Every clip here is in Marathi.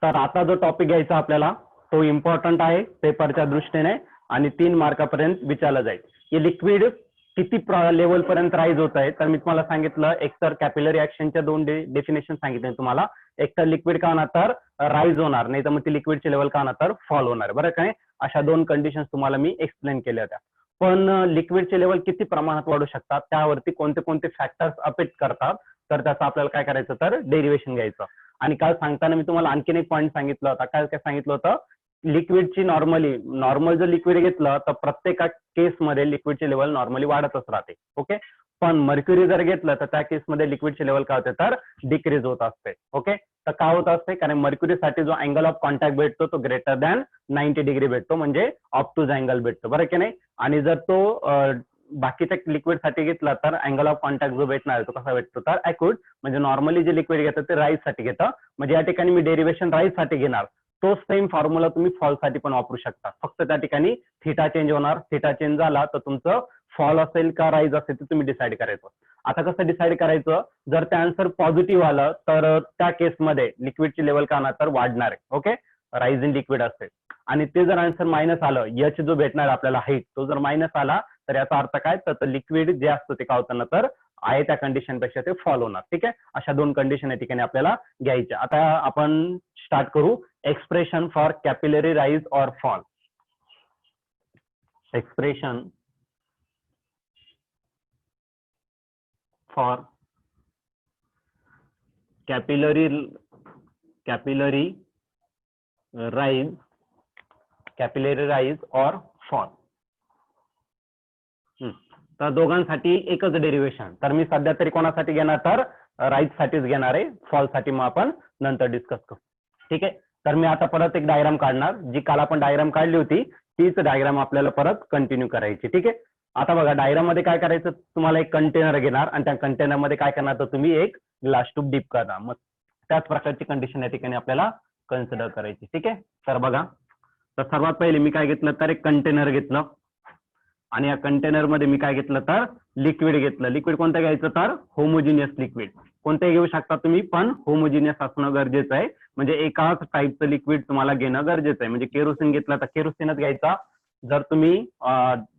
तर आता जो टॉपिक घ्यायचा आपल्याला तो इम्पॉर्टंट आहे पेपरच्या दृष्टीने आणि 3 मार्कापर्यंत विचारला जाईल की लिक्विड किती लेवल पर्यंत राईज होत आहे. तर मी तुम्हाला सांगितलं एक तर कॅपिलरी ऍक्शनच्या 2 डेफिनेशन सांगितले तुम्हाला. एक तर लिक्विड का होणार तर राईज होणार, नाही तर मग ती लिक्विडची लेवल का होणार तर फॉल होणार. बरं काय, अशा 2 कंडिशन्स तुम्हाला मी एक्सप्लेन केल्या होत्या. पण लिक्विडचे लेवल किती प्रमाणात वाढू शकतात त्यावरती कोणते कोणते फॅक्टर्स अफेक्ट करतात तर त्याचं आपल्याला काय करायचं तर डेरिव्हेशन घ्यायचं. आणि काल सांगताना मी तुम्हाला आणखीन एक पॉईंट सांगितलं होता. काय सांगितलं होतं, लिक्विडची नॉर्मल जर लिक्विड घेतलं तर प्रत्येक केसमध्ये लिक्विडची लेवल नॉर्मली वाढतच राहते. ओके, पण मर्क्युरी जर घेतलं तर त्या केसमध्ये लिक्विडची लेवल काय होते तर डिक्रीज होत असते. ओके, तर का होत असते कारण मर्क्युरीसाठी जो अँगल ऑफ कॉन्टॅक्ट भेटतो तो ग्रेटर दॅन 90 डिग्री भेटतो, म्हणजे ऑप्टूज अँगल भेटतो. बरं की नाही. आणि जर तो बाकीच्या लिक्विड साठी घेतला तर अँगल ऑफ कॉन्टॅक्ट जो भेटणार तो कसा भेटतो तर ॲक्यूट, म्हणजे नॉर्मली जे लिक्विड घेतात ते राईज साठी घेतं. म्हणजे या ठिकाणी मी डेरिव्हेशन राईज साठी घेणार. तो सेम फॉर्म्युला तुम्ही फॉल साठी पण वापरू शकता. फक्त त्या ठिकाणी थिटा चेंज होणार. थिटा चेंज झाला तर तुमचं फॉल असेल का राईज असेल ते तुम्ही डिसाईड करायचं. आता कसं डिसाईड करायचं, जर त्या आन्सर पॉझिटिव्ह आलं तर त्या केसमध्ये लिक्विडची लेवल का तर वाढणार आहे. ओके, राईज इन लिक्विड असेल. आणि ते जर आन्सर मायनस आलं, एच जो भेटणार आपल्याला हाईट तो जर मायनस आला तर याचा अर्थ काय तर लिक्विड जे असतं ते काय होतं ना तर आहे त्या कंडिशन पेक्षा ते फॉल होणार. ठीक आहे, अशा 2 कंडिशन या ठिकाणी आपल्याला घ्यायच्या. आता आपण स्टार्ट करू expression for capillary rise or fall. Expression for capillary rise or fall. तर दोघांसाठी एकच डेरिव्हेशन. तर मी सध्या तरी कोणासाठी घेणार तर राईज साठीच घेणार आहे. फॉल साठी मग आपण नंतर डिस्कस करू. ठीक आहे, तर मी आता परत एक डायग्राम काढणार. जी काल आपण डायग्राम काढली होती तीच डायग्राम आपल्याला परत कंटिन्यू करायची. ठीक आहे, आता बघा डायग्राम मध्ये काय करायचं, तुम्हाला एक कंटेनर घेणार आणि त्या कंटेनर मध्ये काय करणार तर तुम्ही एक ग्लास ट्यूब डीप करणार. मग त्याच प्रकारची कंडिशन या ठिकाणी आपल्याला कन्सिडर करायची. ठीक आहे, तर बघा, तर सर्वात पहिले मी काय घेतलं तर एक कंटेनर घेतलं आणि या कंटेनर मध्ये मी काय घेतलं तर लिक्विड घेतलं. लिक्विड कोणतं घ्यायचं तर होमोजिनियस लिक्विड. कोणते घेऊ शकता तुम्ही, पण होमोजिनियस असणं गरजेचं आहे. म्हणजे एकाच टाईपचं लिक्विड तुम्हाला घेणं गरजेचं आहे. म्हणजे केरोसिन घेतलं तर केरोसिनच घ्यायचा. जर तुम्ही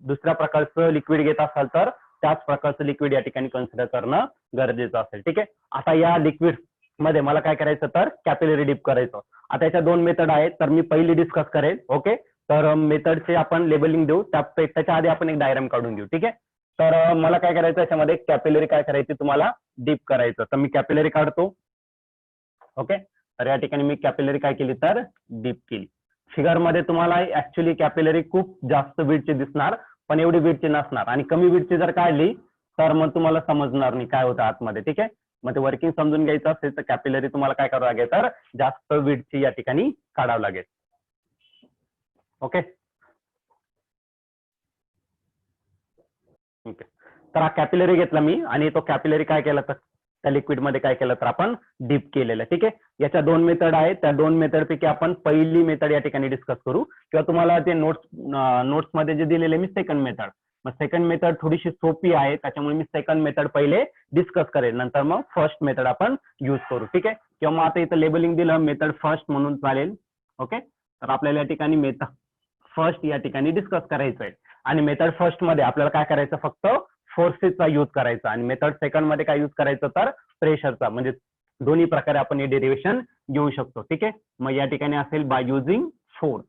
दुसऱ्या प्रकारचं लिक्विड घेत असाल तर त्याच प्रकारचं लिक्विड या ठिकाणी कन्सिडर करणं गरजेचं असेल. ठीक आहे, आता या लिक्विड मध्ये मला काय करायचं तर कॅपिलरी डीप करायचं. आता याच्या 2 मेथड आहेत, तर मी पहिली डिस्कस करेल. ओके, तर मेथडचे आपण लेबलिंग देऊ, त्याच्या आधी आपण एक डायग्राम काढून घेऊ. ठीक आहे, तर मला काय करायचं याच्यामध्ये कॅपिलरी काय करायची तुम्हाला डीप करायचं. तर मी कॅपिलरी काढतो. ओके, तर या ठिकाणी मी कॅपिलरी काय केली तर डीप केली. फिगर मध्ये तुम्हाला ऍक्च्युली कॅपिलरी खूप जास्त विड्थची दिसणार पण एवढी विड्थची नसणार. आणि कमी विड्थची जर काढली तर मग तुम्हाला समजणार नाही काय होतं आतमध्ये. ठीक आहे, मग ते वर्किंग समजून घ्यायचं असेल तर कॅपिलरी तुम्हाला काय करावं लागेल तर जास्त विड्थची या ठिकाणी काढावं लागेल. ओके, ओके, तर हा कॅपिलरी घेतला मी आणि तो कॅपिलरी काय केला तर त्या लिक्विड मध्ये काय केलं तर आपण डीप केलेलं. ठीक आहे, याच्या 2 मेथड आहेत. त्या 2 मेथड पैकी आपण पहिली मेथड या ठिकाणी डिस्कस करू किंवा तुम्हाला ते नोट्स मध्ये जे दिलेले मी सेकंड मेथड. मग सेकंड मेथड थोडीशी सोपी आहे त्याच्यामुळे मी सेकंड मेथड पहिले डिस्कस करेल, नंतर मग फर्स्ट मेथड आपण यूज करू. ठीक आहे, किंवा मग आता इथं लेबलिंग दिलं मेथड फर्स्ट म्हणून चालेल. ओके, तर आपल्याला या ठिकाणी मेथड फर्स्ट या ठिकाणी डिस्कस करायचं आहे. आणि मेथड फर्स्ट मध्ये आपल्याला काय करायचं फक्त फोर्सेसचा यूज करायचा आणि मेथड सेकंड मध्ये काय यूज करायचं तर प्रेशरचा. म्हणजे दोन्ही प्रकारे आपण हे डेरिव्हेशन घेऊ शकतो. ठीक आहे, मग या ठिकाणी असेल बाय युझिंग फोर्स.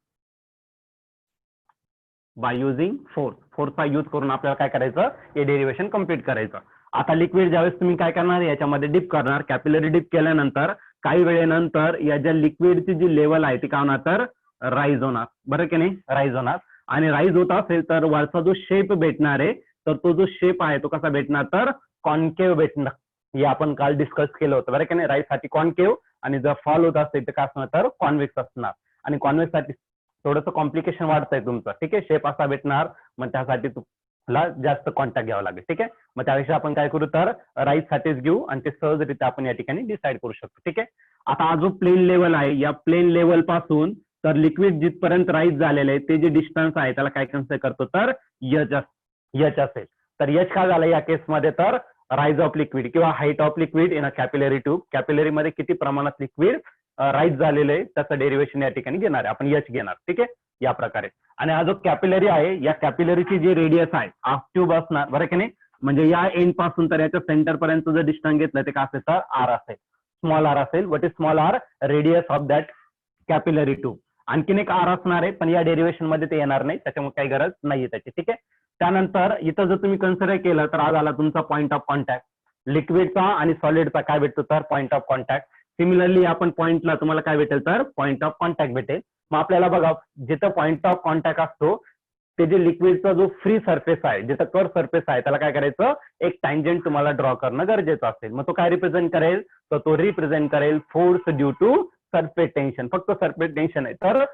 फोर्सचा यूज करून आपल्याला काय करायचं हे डेरिव्हेशन कम्प्लीट करायचं. आता लिक्विड ज्यावेळेस तुम्ही काय करणार याच्यामध्ये डीप करणार, कॅपिलरी डीप केल्यानंतर काही वेळेनंतर या ज्या लिक्विडची जी लेवल आहे ती काय होणार तर राईज होणार. बरं की नाही, राईज होणार. आणि राईज होत असेल तर वरचा जो शेप भेटणार आहे तर तो जो शेप आहे तो कसा भेटणार तर कॉन्केव्ह भेटणार. हे आपण काल डिस्कस केलं होतं. बरं की नाही, राईज साठी कॉन्केव्ह आणि जर फॉल होत असेल तर काय असणार तर कॉन्व्हेक्स असणार. आणि कॉन्व्हेक्स साठी थोडंसं कॉम्प्लिकेशन वाढतंय तुमचं. ठीक आहे, शेप असा भेटणार मग त्यासाठी तुला जास्त कॉन्टॅक्ट घ्यावा लागेल. ठीक आहे, मग त्यापेक्षा आपण काय करू तर राईज साठीच घेऊ आणि ते सहजरित्या आपण या ठिकाणी डिसाईड करू शकतो. ठीक आहे, आता हा जो प्लेन लेवल आहे या प्लेन लेवल पासून तर लिक्विड जिथपर्यंत राईज झालेलं आहे ते जे डिस्टन्स आहे त्याला काय कन्सिडर करतो तर एच असेल. तर एच काय झालं या केसमध्ये तर राईज ऑफ लिक्विड किंवा height of liquid in a capillary tube. Capillary मध्ये किती प्रमाणात लिक्विड राईज झालेलं आहे त्याचं डेरिव्हेशन या ठिकाणी घेणार आहे, आपण एच घेणार. ठीक आहे, या प्रकारे. आणि हा जो कॅपिलरी आहे, या कॅपिलरीची जी रेडियस आहे हाफ ट्यूब असणार, बरं की नाही. म्हणजे या एंड पासून तर याच्या सेंटर पर्यंत जर डिस्टन्स घेतलं ते काय असेल तर आर असेल, स्मॉल आर असेल. What is small R? Radius of that capillary tube. आणखीन एक आर असणार आहे, पण या डेरिव्हेशन मध्ये ते येणार नाही, त्याच्यामुळे काही गरज नाहीये त्याची. ठीक आहे. त्यानंतर इथं जर तुम्ही कन्सिडर केलं तर आज आला तुमचा पॉईंट ऑफ कॉन्टॅक्ट. लिक्विडचा आणि सॉलिडचा काय भेटतो तर पॉईंट ऑफ कॉन्टॅक्ट. सिमिलरली आपण पॉईंटला तुम्हाला काय भेटेल तर पॉईंट ऑफ कॉन्टॅक्ट भेटेल. मग आपल्याला बघा जिथं पॉईंट ऑफ कॉन्टॅक्ट असतो ते जे लिक्विडचा जो फ्री सरफेस आहे, जिथं कर्व सरफेस आहे, त्याला काय करायचं एक टँजंट तुम्हाला ड्रॉ करणं गरजेचं असेल. मग तो काय रिप्रेझेंट करेल तर तो रिप्रेझेंट करेल force due to surface tension. फक्त सरफेस टेन्शन आहे तर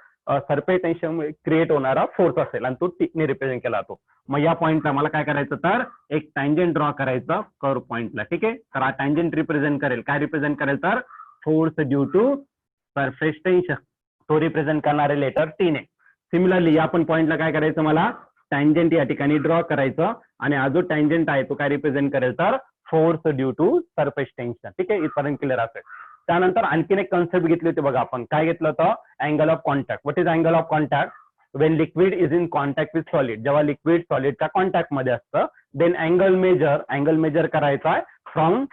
सरफेस टेन्शन क्रिएट होणारा फोर्स असेल आणि तो टिकने रिप्रेझेंट केला जातो. मग या पॉईंटला मला काय करायचं तर एक टँजंट ड्रॉ करायचा कर्व पॉईंटला. ठीक आहे. तर हा टँजंट रिप्रेझेंट करेल काय रिप्रेझेंट करेल तर force due to surface tension. तो रिप्रेझेंट करणारे लेटर टी ने. सिमिलरली आपण पॉईंटला काय करायचं मला टँजंट या ठिकाणी ड्रॉ करायचं आणि हा जो टँजंट आहे तो काय रिप्रेझेंट करेल तर force due to surface tension. ठीक आहे, इथपर्यंत क्लिअर असेल. त्यानंतर आणखीन एक कन्सेप्ट घेतली होती बघा आपण, काय घेतलं होतं angle of contact. What is angle of contact? Wien liquid is in contact with solid. जेव्हा लिक्विड सॉलिडच्या कॉन्टॅक्ट मध्ये असतं देन अँगल मेजर करायचा आहे from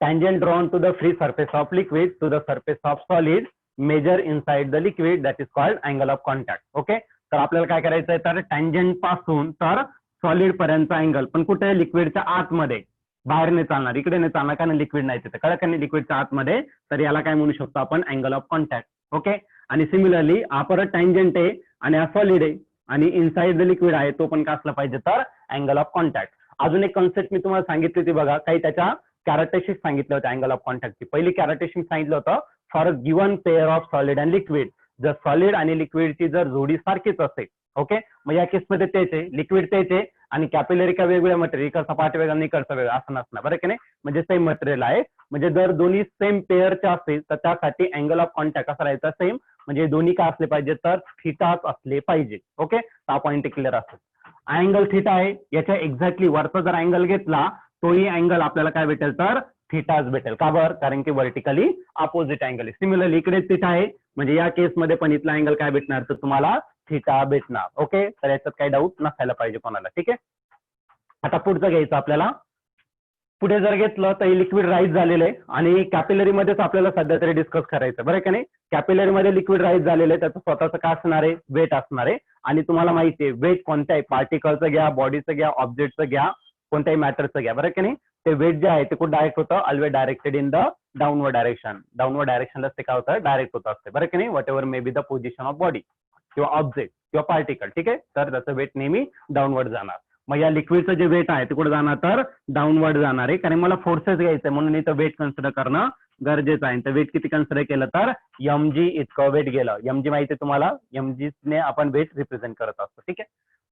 tangent drawn to the free surface of liquid to the surface of solid measure inside the liquid, that is called angle of contact. Okay, तर आपल्याला काय करायचं आहे तर टँजंट पासून तर सॉलिड पर्यंत अँगल, पण कुठे लिक्विडच्या आतमध्ये, बाहेर नाही चालणार, इकडे नाही चालणार कारण लिक्विड नाही तिथे, कळलं का नाही, लिक्विडच्या आतमध्ये. तर याला काय म्हणू शकतो आपण अँगल ऑफ कॉन्टॅक्ट. ओके. आणि सिमिलरली हा परत टँजंट आहे आणि हा सॉलिड आहे आणि इनसाइड द लिक्विड आहे, तो पण काय असला पाहिजे तर अँगल ऑफ कॉन्टॅक्ट. अजून एक कन्सेप्ट मी तुम्हाला सांगितली होती बघा, काही त्याच्या कॅरेक्टरिस्टिक्स सांगितलं होतं अँगल ऑफ कॉन्टॅक्टची. पहिली कॅरेक्टरिस्टिक सांगितलं होतं for a given pair of solid and liquid. जर सॉलिड आणि लिक्विडची जर जोडी सारखीच असेल, ओके, मग या केसमध्ये तेच आहे, लिक्विड तेच आहे आणि कॅपिलरी का वेगवेगळ्या मटेरियल, इकडचा पार्ट वेगळा आणि इकडचा वेगळा असं नसणार, बरं की नाही. म्हणजे सेम मटेरियल आहे. म्हणजे जर दोन्ही सेम पेअरचे असेल तर त्यासाठी अँगल ऑफ कॉन्टॅक्ट कसा राहायचा सेम, म्हणजे दोन्ही काय असले पाहिजे तर थिटाच असले पाहिजे. ओके, हा पॉईंट क्लिअर असेल. अँगल थिटा आहे, याच्या एक्झॅक्टली वरचा जर अँगल घेतला तोही अँगल आपल्याला काय भेटेल तर थिटाच भेटेल. का बरं? कारण की व्हर्टिकली अपोजिट अँगल आहे. सिमिलरली इकडे थिटा आहे म्हणजे या केसमध्ये पण इथला अँगल काय भेटणार तर तुम्हाला थिटा भेटणार. ओके, तर याच्यात काही डाऊट नसायला पाहिजे कोणाला. ठीक आहे. आता पुढचं घ्यायचं आपल्याला. पुढे जर घेतलं तर लिक्विड राईज झालेलं आहे आणि कॅपिलरी मध्येच आपल्याला सध्या तरी डिस्कस करायचं, बरं का नाही. कॅपिलरी मध्ये लिक्विड राईज झालेलं आहे, त्याचं स्वतःचं काय असणार आहे वेट असणार आहे. आणि तुम्हाला माहिती आहे वेट कोणत्याही पार्टिकलचं घ्या, बॉडीचं घ्या, ऑब्जेक्टचं घ्या, कोणत्याही मॅटरचं घ्या, बरं की नाही. ते वेट जे आहे ते कुठं डायरेक्ट होतं always directed in the downward direction. Downward डायरेक्शनला ते काय होतं डायरेक्ट होत असते, बरं की नाही. Whatever may be the position of body किंवा ऑब्जेक्ट किंवा पार्टिकल. ठीक आहे, तर त्याचं वेट नेहमी डाऊनवर्ड जाणार. मग या लिक्विडचं जे वेट आहे ते कुठे जाणार तर डाऊनवर्ड जाणार आहे, कारण मला फोर्सेस घ्यायचं म्हणून इथं वेट कन्सिडर करणं गरजेचं आहे. तर वेट किती कन्सिडर केलं तर mg इतकं वेट गेलं. mg माहिती आहे तुम्हाला, mg ने आपण वेट रिप्रेझेंट करत असतो. ठीक आहे.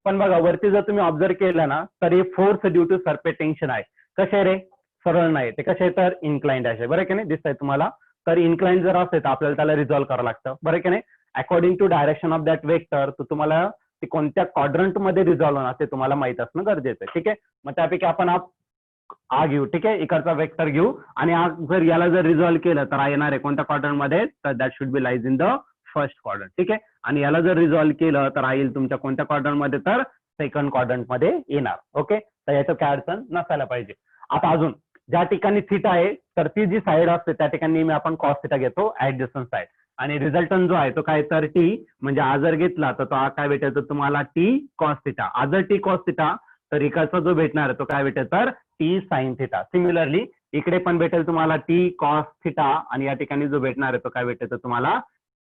पण बघा वरती जर तुम्ही ऑब्झर्व केलं ना तर हे force due to surface tension आहे. कसे रे? सरळ नाही, ते कसे तर इन्क्लाइंड आहे, बरं की नाही. दिसतंय तुम्हाला. तर इन्क्लाइंड जर असेल तर आपल्याला त्याला रिझॉल्व्ह करावं लागतं, बरं की नाही. According to direction of that vector, तर तुम्हाला ते कोणत्या क्वाड्रंट मध्ये रिझॉल्व्ह होणार ते तुम्हाला माहित असणं गरजेचं आहे. ठीक आहे. मग त्यापैकी आपण आ घेऊ. ठीक आहे, इकडचा वेक्टर घेऊ आणि जर याला जर रिझॉल्व्ह केलं तर येणार आहे कोणत्या क्वाड्रंट मध्ये तर that should be lies in the first quadrant. ठीक आहे. आणि याला जर रिझॉल्व्ह केलं तर येईल तुमच्या कोणत्या क्वाड्रंट मध्ये तर सेकंड क्वाड्रंट मध्ये येणार. ओके, तर याचं काय अडचण नसायला पाहिजे. आता अजून ज्या ठिकाणी थिटा आहे तर ती जी साईड असते त्या ठिकाणी मी आपण कॉस थिटा घेतो ऍडजस्टंट साईड आणि रिझल्टंट जो आहे तो काय तर टी, म्हणजे हा जर घेतला तर तो काय भेटेल तर तुम्हाला टी कॉस थिटा. हा जर टी कॉस थिटा तर इकडचा जो भेटणार आहे तो काय भेटेल तर टी साइन थिटा. सिमिलरली इकडे पण भेटेल तुम्हाला टी कॉस थिटा आणि या ठिकाणी जो भेटणार आहे तो काय भेटेल तर तुम्हाला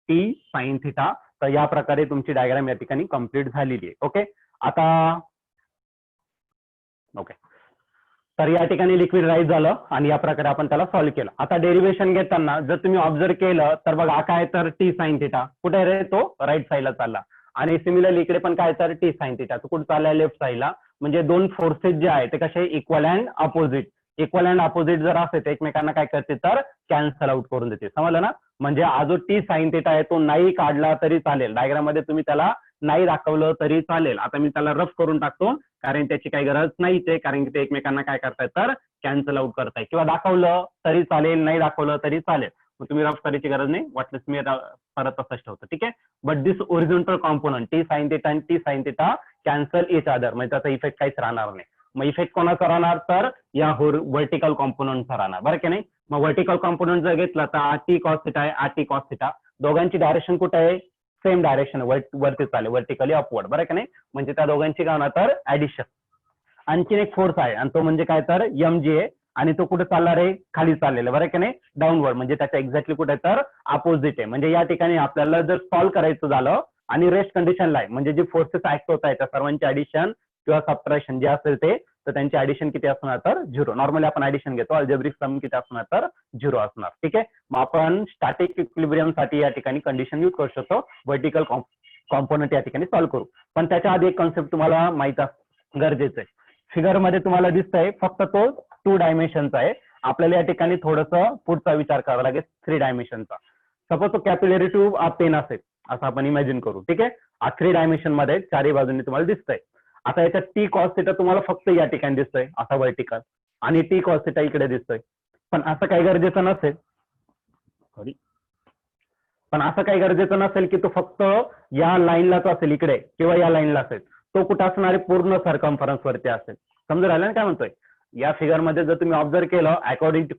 टी साइन थिटा. तर या प्रकारे तुमची डायग्राम या ठिकाणी कम्प्लीट झालेली आहे. ओके, आता ओके, तर या ठिकाणी लिक्विड राईज झालं आणि या प्रकारे आपण त्याला सॉल्व्ह केलं. आता डेरिव्हेशन घेताना जर तुम्ही ऑब्झर्व केलं तर बघा काय तर टी साइन थिटा कुठे रे तो राईट साईडला चालला आणि सिमिलरली इकडे पण काय तर टी साइन थिटा तो कुठे चाललाय लेफ्ट साईडला. म्हणजे दोन फोर्सेस जे आहे ते कसे equal and opposite. Equal and opposite जर असेल तर एकमेकांना काय करते तर कॅन्सल आउट करून देते. समजलं ना. म्हणजे हा जो टी साइन थिटा आहे तो नाही काढला तरी चालेल, डायग्राम मध्ये तुम्ही त्याला नाही दाखवलं तरी चालेल. आता मी त्याला रफ करून टाकतो कारण त्याची काही गरज नाहीच आहे, कारण की ते एकमेकांना काय करतायत तर कॅन्सल आउट करताय. किंवा दाखवलं तरी चालेल, नाही दाखवलं तरी चालेल. मग तुम्ही रफ करायची गरज नाही, वाटल्यास मी परत तसंच ठेवतो. ठीक आहे. But this horizontal component T sine theta आणि T sine theta cancel each other, म्हणजे त्याचा इफेक्ट काहीच राहणार नाही. मग इफेक्ट कोणाचा राहणार, तर या व्हर्टिकल कॉम्पोनंटचा राहणार, बरं की नाही. मग व्हर्टिकल कॉम्पोनंट जर घेतला तर टी कॉस थिटा आहे, टी कॉस थिटा, दोघांची डायरेक्शन कुठे आहे, सेम डायरेक्शन वरती चालेल, व्हर्टिकली अपवर्ड, बरं की नाही. म्हणजे त्या दोघांची काय होणार, तर ऍडिशन. आणखीन एक फोर्स आहे आणि तो म्हणजे काय, तर एम जी आहे, आणि तो कुठे चालणार आहे, खाली चाललेला, बरं की नाही, डाऊनवर्ड, म्हणजे त्याच्या एक्झॅक्टली कुठे, तर अपोजिट आहे. म्हणजे या ठिकाणी आपल्याला जर सॉल्व्ह करायचं झालं आणि रेस्ट कंडिशनला आहे, म्हणजे जे फोर्सेस ऍक्ट होत आहेत त्या सर्वांचे ऍडिशन किंवा सबट्रॅक्शन जे असेल ते, तर त्यांचे ऍडिशन किती असणार, तर 0. नॉर्मली आपण ऍडिशन घेतो, अल्जेब्रिक सम किती असणार, तर 0 असणार. ठीक आहे. मग आपण स्टॅटिक इक्विलिब्रियम साठी या ठिकाणी कंडिशन यूज करू शकतो, व्हर्टिकल कॉम्पोनंट या ठिकाणी सॉल्व्ह करू. पण त्याच्या आधी एक कॉन्सेप्ट तुम्हाला माहित असणं गरजेचं आहे. फिगर मध्ये तुम्हाला दिसतंय फक्त तो 2 डायमेन्शनचा आहे, आपल्याला या ठिकाणी थोडंसं पुढचा विचार करावा लागेल 3 डायमेन्शनचा. सपोज तो कॅपिलरी ट्यूब पेन असेल असं आपण इमॅजिन करू. ठीक आहे. 3 डायमेन्शन मध्ये चारही बाजूंनी तुम्हाला दिसतंय. आता याच्यात टी कॉस थिटा तुम्हाला फक्त या ठिकाणी दिसतोय असा व्हर्टिकल, आणि टी कॉस थिटा इकडे दिसतोय. पण असं काही गरजेचं नसेल, सॉरी, पण असं काही गरजेचं नसेल की तो फक्त या लाईनलाच असेल इकडे किंवा या लाईनला असेल. तो कुठं असणार आहे, पूर्ण सर्कम्फरन्स वरती असेल. समजून राहिलं ना काय म्हणतोय. या फिगर मध्ये जर तुम्ही ऑब्झर्व केलं, अकॉर्डिंग टू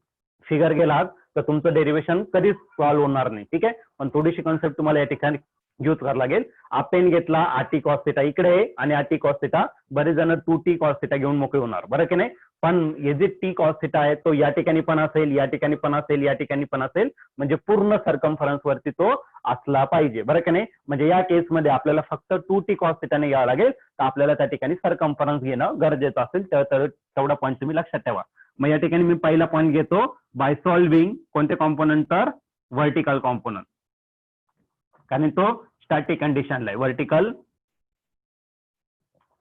फिगर गेलात तर तुमचं डेरिव्हेशन कधीच सॉल्व्ह होणार नाही. ठीक आहे. पण थोडीशी कॉन्सेप्ट तुम्हाला या ठिकाणी यूज करावं लागेल. पेन घेतला, टी कॉस थिटा इकडे आहे आणि टी कॉस थिटा, बरेच जण 2t कॉस थिटा घेऊन मोकळे होणार, बरं की नाही. पण हे जे टी कॉस थिटा आहे तो या ठिकाणी पण असेल, या ठिकाणी पण असेल, या ठिकाणी पण असेल, म्हणजे पूर्ण सर्कम्फरन्स वरती तो असला पाहिजे, बरं की नाही. म्हणजे या केसमध्ये आपल्याला फक्त 2t कॉस थिटाने घ्यावं लागेल, तर आपल्याला त्या ठिकाणी सर्कम्फरन्स घेणं गरजेचं असेल. तेवढा पॉईंट तुम्ही लक्षात ठेवा. मग या ठिकाणी मी पहिला पॉईंट घेतो, बाय सॉल्विंग कोणते कॉम्पोनंट, तर व्हर्टिकल कॉम्पोनंट, कारण तो स्टॅटिक कंडिशनला आहे, व्हर्टिकल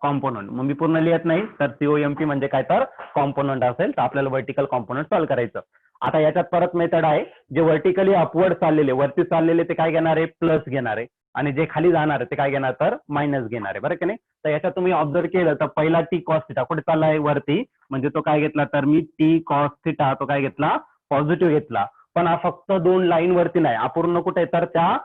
कॉम्पोनंट. मग मी पूर्ण लिहित नाही, तर सीओएमपी म्हणजे काय, तर कॉम्पोनंट असेल, तर आपल्याला व्हर्टिकल कॉम्पोनंट सॉल्व्ह करायचं. आता याच्यात परत मेथड आहे, जे व्हर्टिकली अपवर्ड चाललेले, वरती चाललेले ते काय घेणार आहे, प्लस घेणार आहे, आणि जे खाली जाणार आहे ते काय घेणार, तर मायनस घेणार आहे, बरं की नाही. तर याच्यात तुम्ही ऑब्झर्व केलं तर पहिला टी कॉस थिटा कुठे चालला आहे, वरती, म्हणजे तो काय घेतला, तर मी टी कॉस थिटा तो काय घेतला, पॉझिटिव्ह घेतला. पण हा फक्त 2 लाईन वरती नाही, अपूर्ण कुठे, तर त्या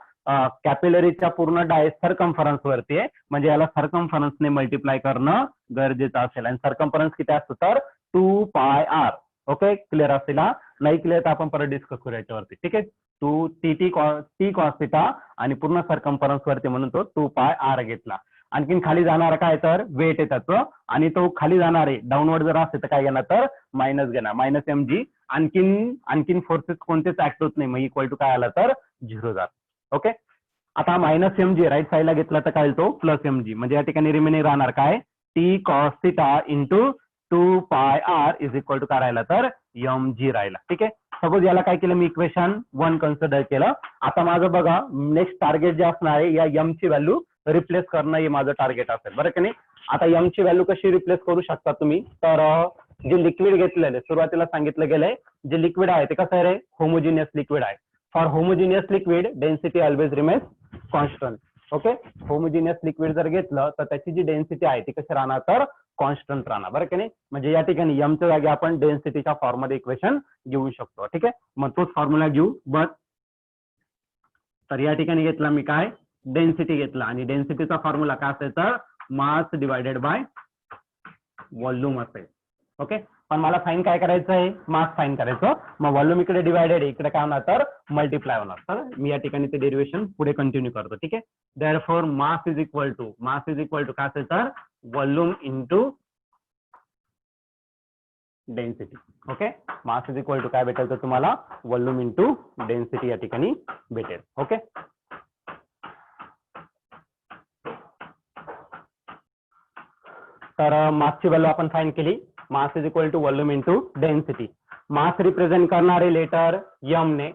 कॅपिलरीच्या पूर्ण सर्कम्फरन्स वरती आहे, म्हणजे याला सर्कम्फरन्सने मल्टिप्लाय करणं गरजेचं असेल. आणि सर्कम्फरन्स किती असतं, तर 2πr. ओके, क्लिअर असेल. नाही क्लिअर तर आपण परत डिस्कस करू याच्यावरती. ठीक आहे. टी कॉस थिटा आणि पूर्ण सर्कम्फरन्स वरती म्हणून तो 2πr घेतला. आणखीन खाली जाणार काय, तर वेट आहे त्याचं, आणि तो खाली जाणार आहे डाऊनवर्ड जर असेल तर काय घेणार, तर मायनस घेणार, मायनस mg. आणखीन फोर्सेस कोणतेच ऍक्ट होत नाही, मग इक्वल टू काय आला, तर 0 झाला. ओके. आता मायनस mg राईट साईडला घेतला तर काय तो प्लस mg, म्हणजे या ठिकाणी रिमेनिंग राहणार काय, T cos theta into 2πr is equal to काय राहिला, तर mg राहिला. ठीक आहे. सपोज याला काय केलं, मी इक्वेशन 1 कन्सिडर केलं. आता माझं बघा नेक्स्ट टार्गेट जे असणार आहे, या m ची व्हॅल्यू रिप्लेस करणं हे माझं टार्गेट असेल, बरं की नाही. आता m ची व्हॅल्यू कशी रिप्लेस करू शकता तुम्ही, तर जे लिक्विड घेतलेलं सुरुवातीला सांगितलं गेलंय, जे लिक्विड आहे ते कसं आहे रे, होमोजिनियस लिक्विड आहे. For homogeneous liquid density always remains constant. Okay. Homogeneous liquid जर घेतलं तर त्याची जी डेन्सिटी आहे ती कशी राहणार, तर कॉन्स्टंट राहणार, बरं की नाही. म्हणजे या ठिकाणी एमच्या जागी आपण डेन्सिटीच्या फॉर्म मध्ये इक्वेशन घेऊ शकतो. ठीक आहे. मग तोच फॉर्म्युला घेऊ. बट तर या ठिकाणी घेतला मी काय, डेन्सिटी घेतला, आणि डेन्सिटीचा फॉर्म्युला काय असेल, तर मास डिवायडेड बाय व्हॉल्यूम असेल. ओके. पण मला साइन काय करायचं आहे, मास साइन करायचं. मग व्हॉल्यूम इकडे डिवायडेड, इकडे काय होणार, तर मल्टिप्लाय होणार. तर मी या ठिकाणी ते डेरिव्हेशन पुढे कंटिन्यू करतो. ठीक आहे. Therefore mass is equal to काय असेल, तर volume into density. Okay. Mass is equal to काय भेटेल, तर तुम्हाला व्हॉल्यूम इंटू डेन्सिटी या ठिकाणी भेटेल. ओके. तर मासची व्हॅल्यू आपण फाइंड केली, mass is equal to volume into density. Mass represent करणारे लेटर एम ने,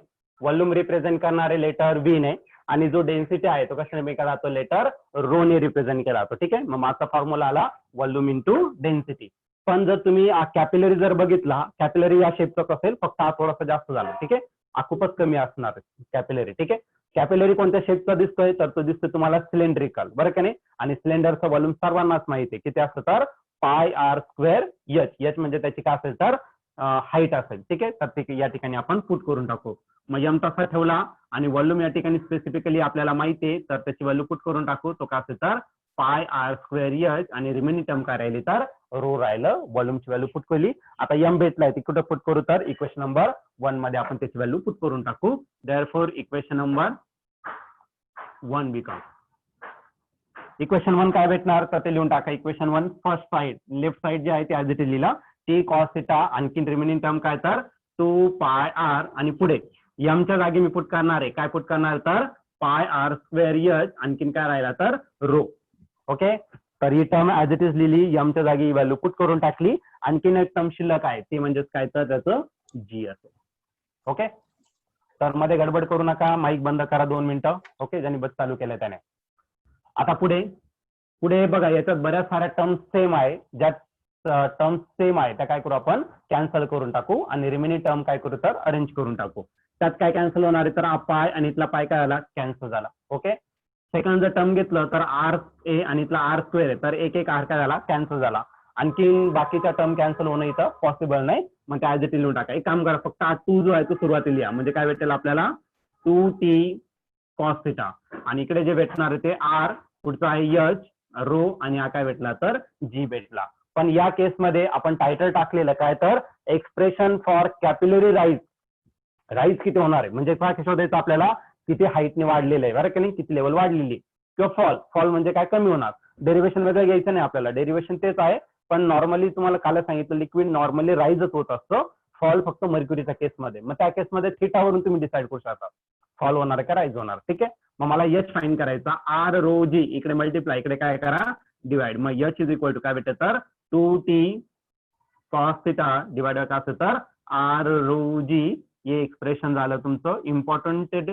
व्हॉल्यूम रिप्रेझेंट करणारे लेटर व्ही ने, आणि जो डेन्सिटी आहे तो कशाने केला जातो, लेटर रो ने रिप्रेझेंट केला जातो. ठीक आहे. मग मासचा फॉर्म्युला आला व्हॉल्यूम इंटू डेन्सिटी. पण जर तुम्ही कॅपिलरी जर बघितला, कॅपिलरी या शेपचाच असेल, फक्त हा थोडासा जास्त झाला. ठीक आहे. हा खूपच कमी असणार कॅपिलरी. ठीक आहे. कॅपिलरी कोणत्या शेपचा दिसतोय, तर तो दिसतोय तुम्हाला सिलेंड्रिकल, बरं का नाही. आणि सिलेंडरचं व्हॉल्यूम सर्वांनाच माहिती आहे किती असतं, तर πr²h. एच म्हणजे त्याची काय असेल, तर हाईट असेल. ठीक आहे. तर ते या ठिकाणी आपण पुट करून टाकू. मग यम तसा ठेवला आणि व्हॉल्यूम या ठिकाणी स्पेसिफिकली आपल्याला माहिती आहे, तर त्याची व्हॅल्यू पुट करून टाकू. तो काय असेल तर पाय आर स्क्वेअर एच आणि रिमेनिंग टर्म काय राहिली तर रो राहिलं. व्हॉल्यूमची व्हॅल्यू पुट केली. आता यम भेटलाय ती कुठं पुट करू तर इक्वेशन नंबर 1 मध्ये आपण त्याची व्हॅल्यू पुट करून टाकू. Therefore equation number 1 become. Equation 1 काय भेटणार तर ते लिहून टाका. Equation 1 first side left side जे आहे ते ऍज इट इज लिहिला. टी कॉस थिटा आणखी रिमेनिंग टर्म काय तर 2 पाय आर आणि पुढे यमच्या जागी मी पुट करणार आहे. काय पुट करणार तर पाय आर स्क्वेअर एच आणखीन काय राहिला तर रो. ओके, तर ही टर्म ऍज इट इज लिहिली. यमच्या जागी व्हॅल्यू पुट करून टाकली. आणखीन एक टर्म शिल्लक आहे ते म्हणजेच काय तर त्याचं जी असेल. ओके, तर मध्ये गडबड करू नका. माईक बंद करा 2 मिनिटं. ओके, ज्यांनी बस चालू केलं त्याने. आता पुढे पुढे बघा याच्यात बऱ्याच साऱ्या टर्म्स सेम आहे. ज्या टर्म्स सेम आहे त्या काय करू आपण कॅन्सल करून टाकू आणि रिमेनिंग टर्म काय करू तर अरेंज करून टाकू. त्यात काय कॅन्सल होणार आहे तर हा पाय आणि इथला पाय काय झाला कॅन्सल झाला. ओके, सेकंड जर टर्म घेतलं तर आर ए आणि इथला आर स्क्वेअर आहे तर एक आर काय झाला कॅन्सल झाला. आणखी बाकीच्या टर्म कॅन्सल होणं इथं पॉसिबल नाही. मग त्या ऍज इट इज लिहून टाका. एक काम करा फक्त हा 2 जो आहे तो सुरुवातीला लिहा. म्हणजे काय भेटेल आपल्याला 2t कॉस थिटा आणि इकडे जे भेटणार आहे ते आर पुढचा आहे एच रो आणि हा काय भेटला तर जी भेटला. पण या केसमध्ये आपण टायटल टाकलेलं काय तर expression for capillary rise. Rise किती होणार आहे म्हणजे काय शोधायचं आपल्याला किती हाईटने वाढलेलं आहे बरं की नाही, किती लेवल वाढलेली किंवा फॉल. फॉल म्हणजे काय कमी होणार. डेरिव्हेशन वगैरे घ्यायचं नाही आपल्याला. डेरिव्हेशन तेच आहे पण नॉर्मली तुम्हाला काल सांगितलं लिक्विड नॉर्मली राईजच होत असतं. फॉल फक्त मर्क्युरीच्या केसमध्ये. मग त्या केसमध्ये थिटावरून तुम्ही डिसाईड करू शकता फॉल होणार का राईज होणार. ठीक आहे, मग मला एच फाइंड करायचा. आर रो जी इकडे मल्टिप्लाय इकडे काय करा डिवाइड. मग एच इज इक्वल टू काय भेटत तर 2t कॉस थिटा डिवाइड काय असतं तर आर रो जी. हे एक्सप्रेशन झालं तुमचं इम्पॉर्टंट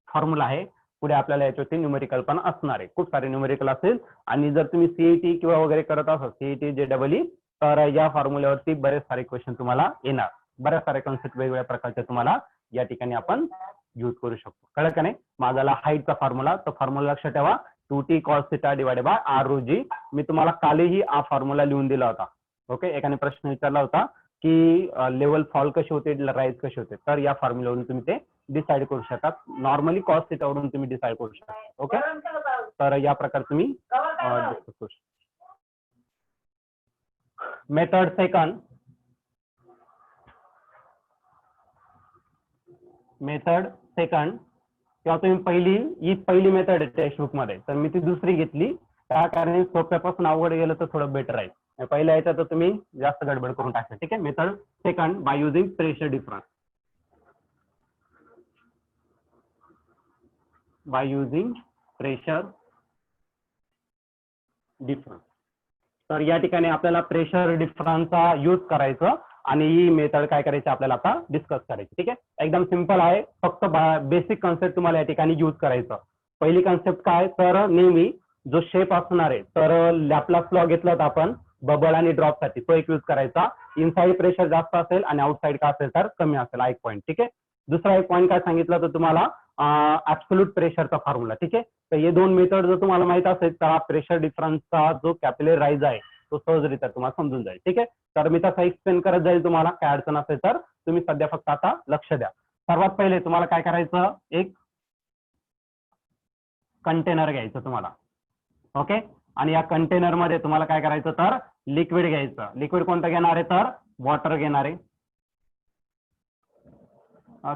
फॉर्म्युला आहे. पुढे आपल्याला याच्यावरती न्यूमेरिकल पण असणार आहे. खूप सारे न्यूमेरिकल असेल आणि जर तुम्ही सीईटी किंवा वगैरे करत असाल सीईटी JEE तर या फॉर्म्युल्यावरती बरेच सारे क्वेश्चन तुम्हाला येणार. बऱ्याच सारे कॉन्सेप्ट वेगवेगळ्या प्रकारचे तुम्हाला या ठिकाणी आपण यूज करू शकतो. कळलं का नाही. माझा हाईटचा फॉर्म्युला तो फॉर्म्युला लक्षात ठेवा 2t cos theta divide by r rho g. मी तुम्हाला कालही हा फॉर्म्युला लिहून दिला होता. ओके, एकाने प्रश्न विचारला होता की लेवल फॉल कशी होते राईज कशी होते तर या फॉर्म्युलावरून तुम्ही ते डिसाईड करू शकता. नॉर्मली कॉस थिटावरून तुम्ही डिसाईड करू शकता. ओके, तर या प्रकारे तुम्ही डिस्कस करू शकता. Method second. मेथड सेकंड किंवा तुम्ही ही पहिली मेथड आहे टेक्स्टबुक मध्ये तर मी ती दुसरी घेतली. त्या कारण सोप्यापासून अवघड गेलं तर थोडं बेटर आहे. पहिल्या याच्यात तर तुम्ही जास्त गडबड करून टाकता. ठीक आहे, method second by using pressure difference. By using pressure difference. तर या ठिकाणी आपल्याला प्रेशर डिफरन्सचा यूज करायचं आणि ही मेथड काय करायची आपल्याला आता डिस्कस करायची. ठीक आहे, एकदम सिंपल आहे. फक्त बेसिक कॉन्सेप्ट तुम्हाला या ठिकाणी यूज करायचं. पहिली कॉन्सेप्ट काय तर नेहमी जो शेप असणार आहे तर लॅपलास लॉ घेतला तर आपण बबल आणि ड्रॉप साठी तो एक यूज करायचा. इनसाइड प्रेशर जास्त असेल आणि आउटसाइड काय असेल तर कमी असेल. हा एक पॉईंट. ठीक आहे, दुसरा एक पॉईंट काय सांगितलं तर तुम्हाला ऍब्सोल्यूट प्रेशरचा फॉर्म्युला. ठीक आहे, तर हे दोन मेथड जर तुम्हाला माहित असेल तर हा प्रेशर डिफरन्सचा जो कॅपिलरी राईज आहे तो सहजरित्या तुम्हाला समजून जाईल. ठीक आहे, तर मी तसा एक्सप्लेन करत जाईल तुम्हाला. काय अडचण असेल तर तुम्ही सध्या फक्त आता लक्ष द्या. सर्वात पहिले तुम्हाला काय करायचं एक कंटेनर घ्यायचं तुम्हाला. ओके, आणि या कंटेनर मध्ये तुम्हाला काय करायचं तर लिक्विड घ्यायचं. लिक्विड कोणतं घेणार आहे तर वॉटर घेणार आहे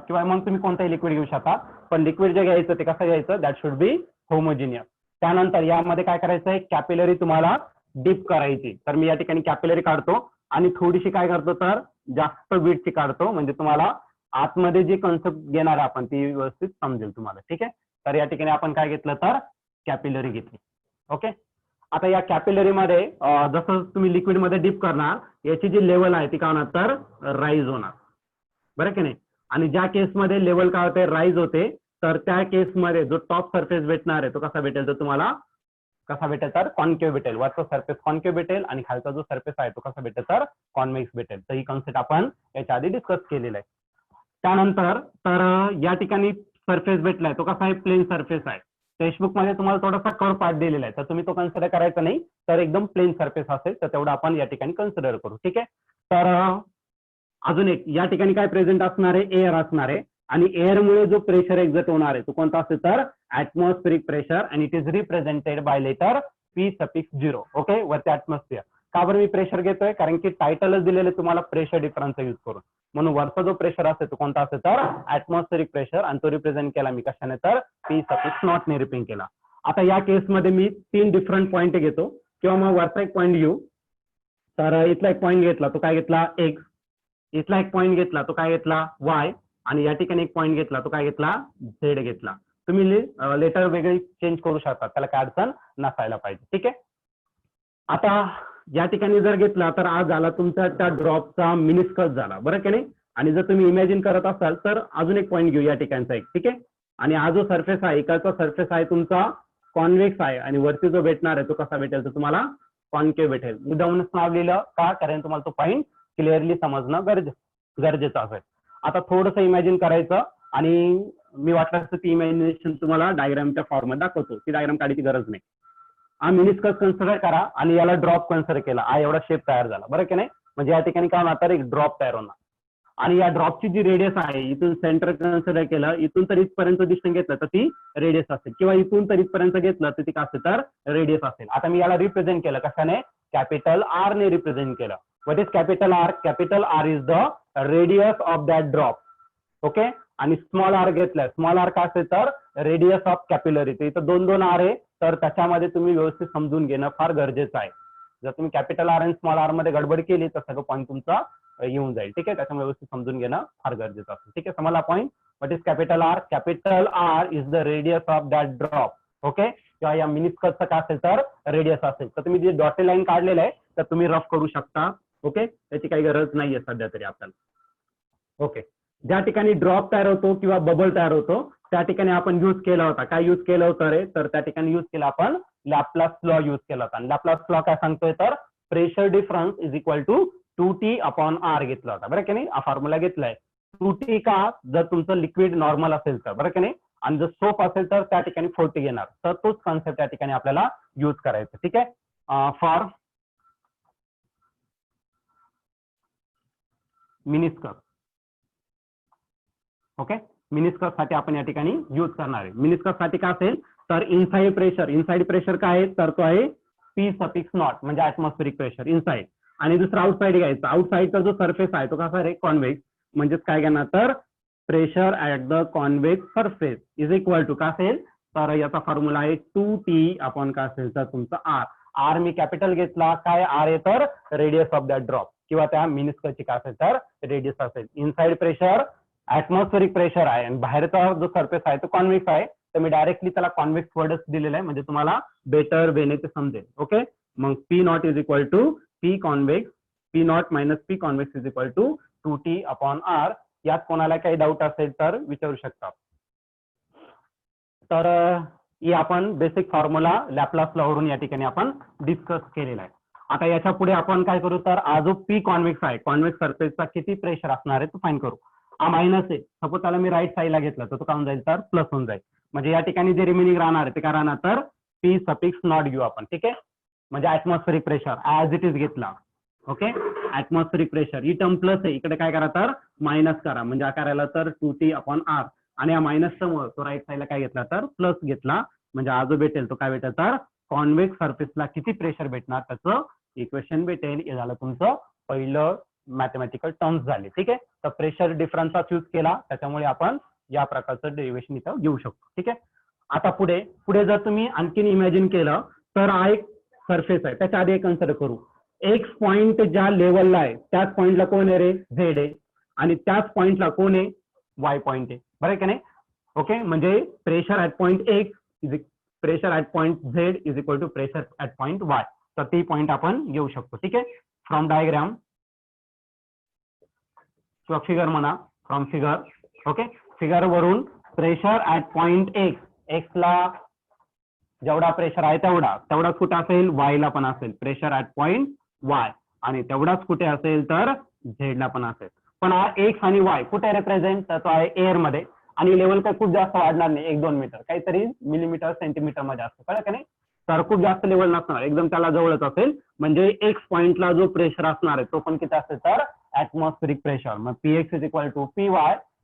किंवा मग तुम्ही कोणतंही लिक्विड घेऊ शकता. पण लिक्विड जे घ्यायचं ते कसं घ्यायचं दॅट शुड बी होमोजिनियस. त्यानंतर यामध्ये काय करायचं आहे कॅपिलरी तुम्हाला डीप करायची. तर मी या ठिकाणी कॅपिलरी काढतो आणि थोडीशी काय करतो तर जास्त विड्थची काढतो म्हणजे तुम्हाला आतमध्ये जी कॉन्सेप्ट घेणार आहे आपण ती व्यवस्थित समजेल तुम्हाला. ठीक आहे, तर या ठिकाणी आपण काय घेतलं तर कॅपिलरी घेतली. ओके, आता या कॅपिलरी मध्ये जसं तुम्ही लिक्विड मध्ये डीप करणार याची जी लेवल आहे ती काय होणार तर राईज होणार. बरं की नाही. आणि ज्या केसमध्ये लेवल काय होते राईज होते तर त्या केसमध्ये जो टॉप सरफेस भेटणार आहे तो कसा भेटेल तर तुम्हाला कसा भेटेल तर कॉन्केव्ह भेटेल. वरचा सरफेस कॉन्केव्ह भेटेल आणि खालचा जो सरफेस आहे तो कसा भेटेल तर कॉन्व्हेक्स भेटेल. तर ही कॉन्सेप्ट आपण याच्या आधी डिस्कस केलेला आहे. त्यानंतर तर या ठिकाणी सरफेस भेटलाय तो कसा आहे प्लेन सरफेस आहे. टेक्स्टबुक मध्ये तुम्हाला थोडासा कर्व पार्ट दिलेला आहे तर तुम्ही तो कन्सिडर करायचा नाही. तर एकदम प्लेन सरफेस असेल तर तेवढं आपण या ठिकाणी कन्सिडर करू. ठीक आहे, तर अजून एक या ठिकाणी काय प्रेझेंट असणार आहे, एअर असणार आहे आणि एअरमुळे जो प्रेशर एक्झर्ट होणार आहे तो कोणता असेल तर ऍटमॉस्फेरिक प्रेशर आणि it is represented by letter P0. Okay, वरती ऍटमॉस्फिअर. का बरं मी प्रेशर घेतोय, कारण की टायटलच दिलेले तुम्हाला प्रेशर डिफरन्स यूज करून, म्हणून वरचा जो प्रेशर असेल तो कोणता असेल तर ऍटमॉस्फेरिक प्रेशर आणि तो रिप्रेझेंट केला मी कशाने तर P0 ने रिप्रेझेंट केला. आता या केसमध्ये मी 3 डिफरंट पॉईंट घेतो किंवा मग वरचा एक पॉईंट घेऊ. तर इथला एक पॉईंट घेतला तो काय घेतला एक्स, इथला एक पॉईंट घेतला तो काय घेतला वाय आणि या ठिकाणी एक पॉईंट घेतला तो काय घेतला झेड घेतला. तुम्ही लेटर वेगळी चेंज करू शकता, त्याला काय अडचण नसायला पाहिजे. ठीक आहे. आता या ठिकाणी जर घेतला तर आज झाला तुमचा त्या ड्रॉपचा मिनिस्कस झाला, बरं की नाही. आणि जर तुम्ही इमॅजिन करत असाल तर अजून एक पॉईंट घेऊ या ठिकाणचा एक. ठीक आहे. आणि हा जो सरफेस आहे इकडचा सरफेस आहे तुमचा कॉन्व्हेक्स आहे आणि वरती जो भेटणार आहे तो कसा भेटेल तर तुम्हाला कॉन्केव्ह भेटेल. मुद्दामूनच नाव लिहिलं का, कारण तुम्हाला तो पॉईंट क्लिअरली समजणं गरजेचं असेल. आता थोडंसं इमॅजिन करायचं आणि मी वाटलं ती इमॅजिनेशन तुम्हाला डायग्रामच्या फॉर्ममध्ये दाखवतो. ती डायग्राम काढायची गरज नाही. हा मिनिस्कस कन्सिडर करा आणि याला ड्रॉप कन्सिडर केला, हा एवढा शेप तयार झाला, बरं की नाही. म्हणजे या ठिकाणी काय होणार तर एक ड्रॉप तयार होणार आणि या ड्रॉपची जी रेडियस आहे इथून सेंटर कन्सिडर केलं, इथून तर इथपर्यंत डिस्टन्स घेतलं तर ती रेडियस असेल किंवा इथून तर इथपर्यंत घेतलं तर ती काय असेल तर रेडियस असेल. आता मी याला रिप्रेझेंट केलं कशाने, कॅपिटल आर ने रिप्रेझेंट केलं. What is capital R? Capital R is the radius of that drop. Okay. आणि स्मॉल आर घेतलाय, स्मॉल आर काय असेल तर रेडियस ऑफ कॅपिलरी. इथं 2 आर आहे तर त्याच्यामध्ये तुम्ही व्यवस्थित समजून घेणं फार गरजेचं आहे. जर तुम्ही कॅपिटल आर आणि स्मॉल आर मध्ये गडबड केली तर सगळं पॉईंट तुमचा येऊन जाईल. ठीक आहे. त्याच्यामुळे व्यवस्थित समजून घेणं फार गरजेचं असेल. ठीक आहे. समजला point. What is capital R? Capital R is the radius of that drop. Okay. किंवा या मिनिस्कसचं काय असेल तर रेडियस असेल. तर तुम्ही जे डॉटेड लाईन काढलेलं आहे तर तुम्ही रफ करू शकता. ओके. त्याची काही गरज नाहीये सध्या तरी आपल्याला. ओके. ज्या ठिकाणी ड्रॉप तयार होतो किंवा बबल तयार होतो त्या ठिकाणी आपण यूज केला होता, काय यूज केलं होतं रे, तर त्या ठिकाणी यूज केला आपण लॅपलास लॉ यूज केला होता. आणि लॅपलास लॉ काय सांगतोय तर pressure difference is equal to 2T/R घेतला होता, बरं की नाही. हा फॉर्म्युला घेतलाय 2T का, जर तुमचं लिक्विड नॉर्मल असेल तर, बरं की नाही. आणि जर सोप असेल तर त्या ठिकाणी 40 घेणार. तर तोच कॉन्सेप्ट त्या ठिकाणी आपल्याला यूज करायचा. ठीक आहे. For meniscus. ओके. मिनिस्कस साठी आपण या ठिकाणी यूज करणार आहे. मिनिस्कस साठी काय असेल तर इनसाइड प्रेशर काय आहे तर तो आहे P0 म्हणजे ऍटमॉस्फेरिक प्रेशर इनसाइड. आणि दुसरा आउटसाइड घ्यायचा. आउटसाइडचा जो सरफेस आहे तो कसा आहे कॉन्व्हेक्स, म्हणजेच काय घेणार तर pressure at the convex surface is equal to काय असेल तर याचा फॉर्म्युला आहे 2T काय असेल तर तुमचा आर. आर मी कॅपिटल घेतला, काय आर आहे तर रेडियस ऑफ दॅट ड्रॉप किंवा त्या मिनिस्कसची काय असेल तर रेडियस असेल. इनसाइड प्रेशर ऍटमॉस्फेरिक प्रेशर आहे आणि बाहेरचा जो सरफेस आहे तो कॉन्व्हेक्स आहे. तर मी डायरेक्टली त्याला कॉन्व्हेक्स वर्डच दिलेला आहे म्हणजे तुम्हाला बेटर वेने ते समजेल. ओके. मग P0 is equal to P convex, P0 minus P convex is equal to 2T/R. यात कोणाला काही डाऊट असेल तर विचारू शकता. तर ही आपण बेसिक फॉर्म्युला लॅपलास लॉ वरून या ठिकाणी आपण डिस्कस केलेला आहे. आता याच्या पुढे आपण काय करू तर हा जो P कॉन्व्हेक्स आहे, कॉन्व्हेक्स सरफेसचा किती प्रेशर असणार आहे तो फाइंड करू. हा मायनस आहे, सपोज त्याला मी राईट साईडला घेतला तर तो काय होऊन जाईल तर प्लस होऊन जाईल. म्हणजे या ठिकाणी जे रिमेनिंग राहणार आहे ते काय राहणार तर P0 घेऊ आपण. ठीक आहे. म्हणजे atmospheric pressure as it is घेतला. ओके. ऍटमॉस्फेरिक प्रेशर ही टर्म प्लस आहे, इकडे काय करा तर मायनस करा म्हणजे करायला तर 2T/R. आणि या मायनसचा मुळे तो राईट साईडला काय घेतला तर प्लस घेतला म्हणजे हा जो भेटेल तो काय भेटेल तर कॉन्व्हेक्स सरफेसला किती प्रेशर भेटणार त्याचं इक्वेशन भेटेल. हे झालं तुमचं पहिलं मॅथमॅटिकल टर्म्स झाले. ठीक आहे. तर प्रेशर डिफरन्सचा यूज केला त्याच्यामुळे आपण या प्रकारचं डेरिव्हेशन इथं घेऊ शकतो. ठीक आहे. आता पुढे जर तुम्ही आणखीन इमॅजिन केलं तर हा एक सरफेस आहे, त्याच्या आधी एक कन्सिडर करू. एक्स पॉइंट ज्या लेवलला आहे त्याच पॉइंटला कोण आहे रे झेड आहे आणि त्याच पॉइंटला कोण आहे वाय पॉइंट आहे, बरं की नाही. ओके. म्हणजे pressure at point X is pressure at point Z is equal to pressure at point Y. तर ती पॉइंट आपण घेऊ शकतो. ठीक आहे. फ्रॉम डायग्राम किंवा फिगर म्हणा, फ्रॉम फिगर. ओके. फिगर वरून प्रेशर ऍट पॉइंट एक्स ला जेवढा प्रेशर आहे तेवढाच कुठे असेल वायला पण असेल प्रेशर ऍट पॉइंट वाय आणि तेवढाच कुठे असेल तर झेडला पण असेल. पण हा एक्स आणि वाय कुठे रिप्रेझेंट तर तो आहे एअर मध्ये आणि लेवल काय खूप जास्त वाढणार नाही, 1-2 मीटर, काहीतरी मिलीमीटर सेंटीमीटर मध्ये असतं, कळलं का नाही. तर खूप जास्त लेवल नसणार, एकदम त्याला जवळच असेल. म्हणजे एक्स पॉइंटला जो प्रेशर असणार आहे तो पण किती असेल तर ऍटमॉस्फेरिक प्रेशर. मग px is equal to py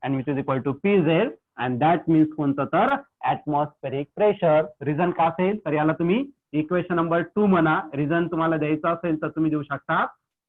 and which is equal to pz and that means कोणतं तर ऍटमॉस्फेरिक प्रेशर. रिझन का असेल तर याला तुम्ही इक्वेशन नंबर 2 म्हणा. रिझन तुम्हाला द्यायचं असेल तर तुम्ही देऊ शकता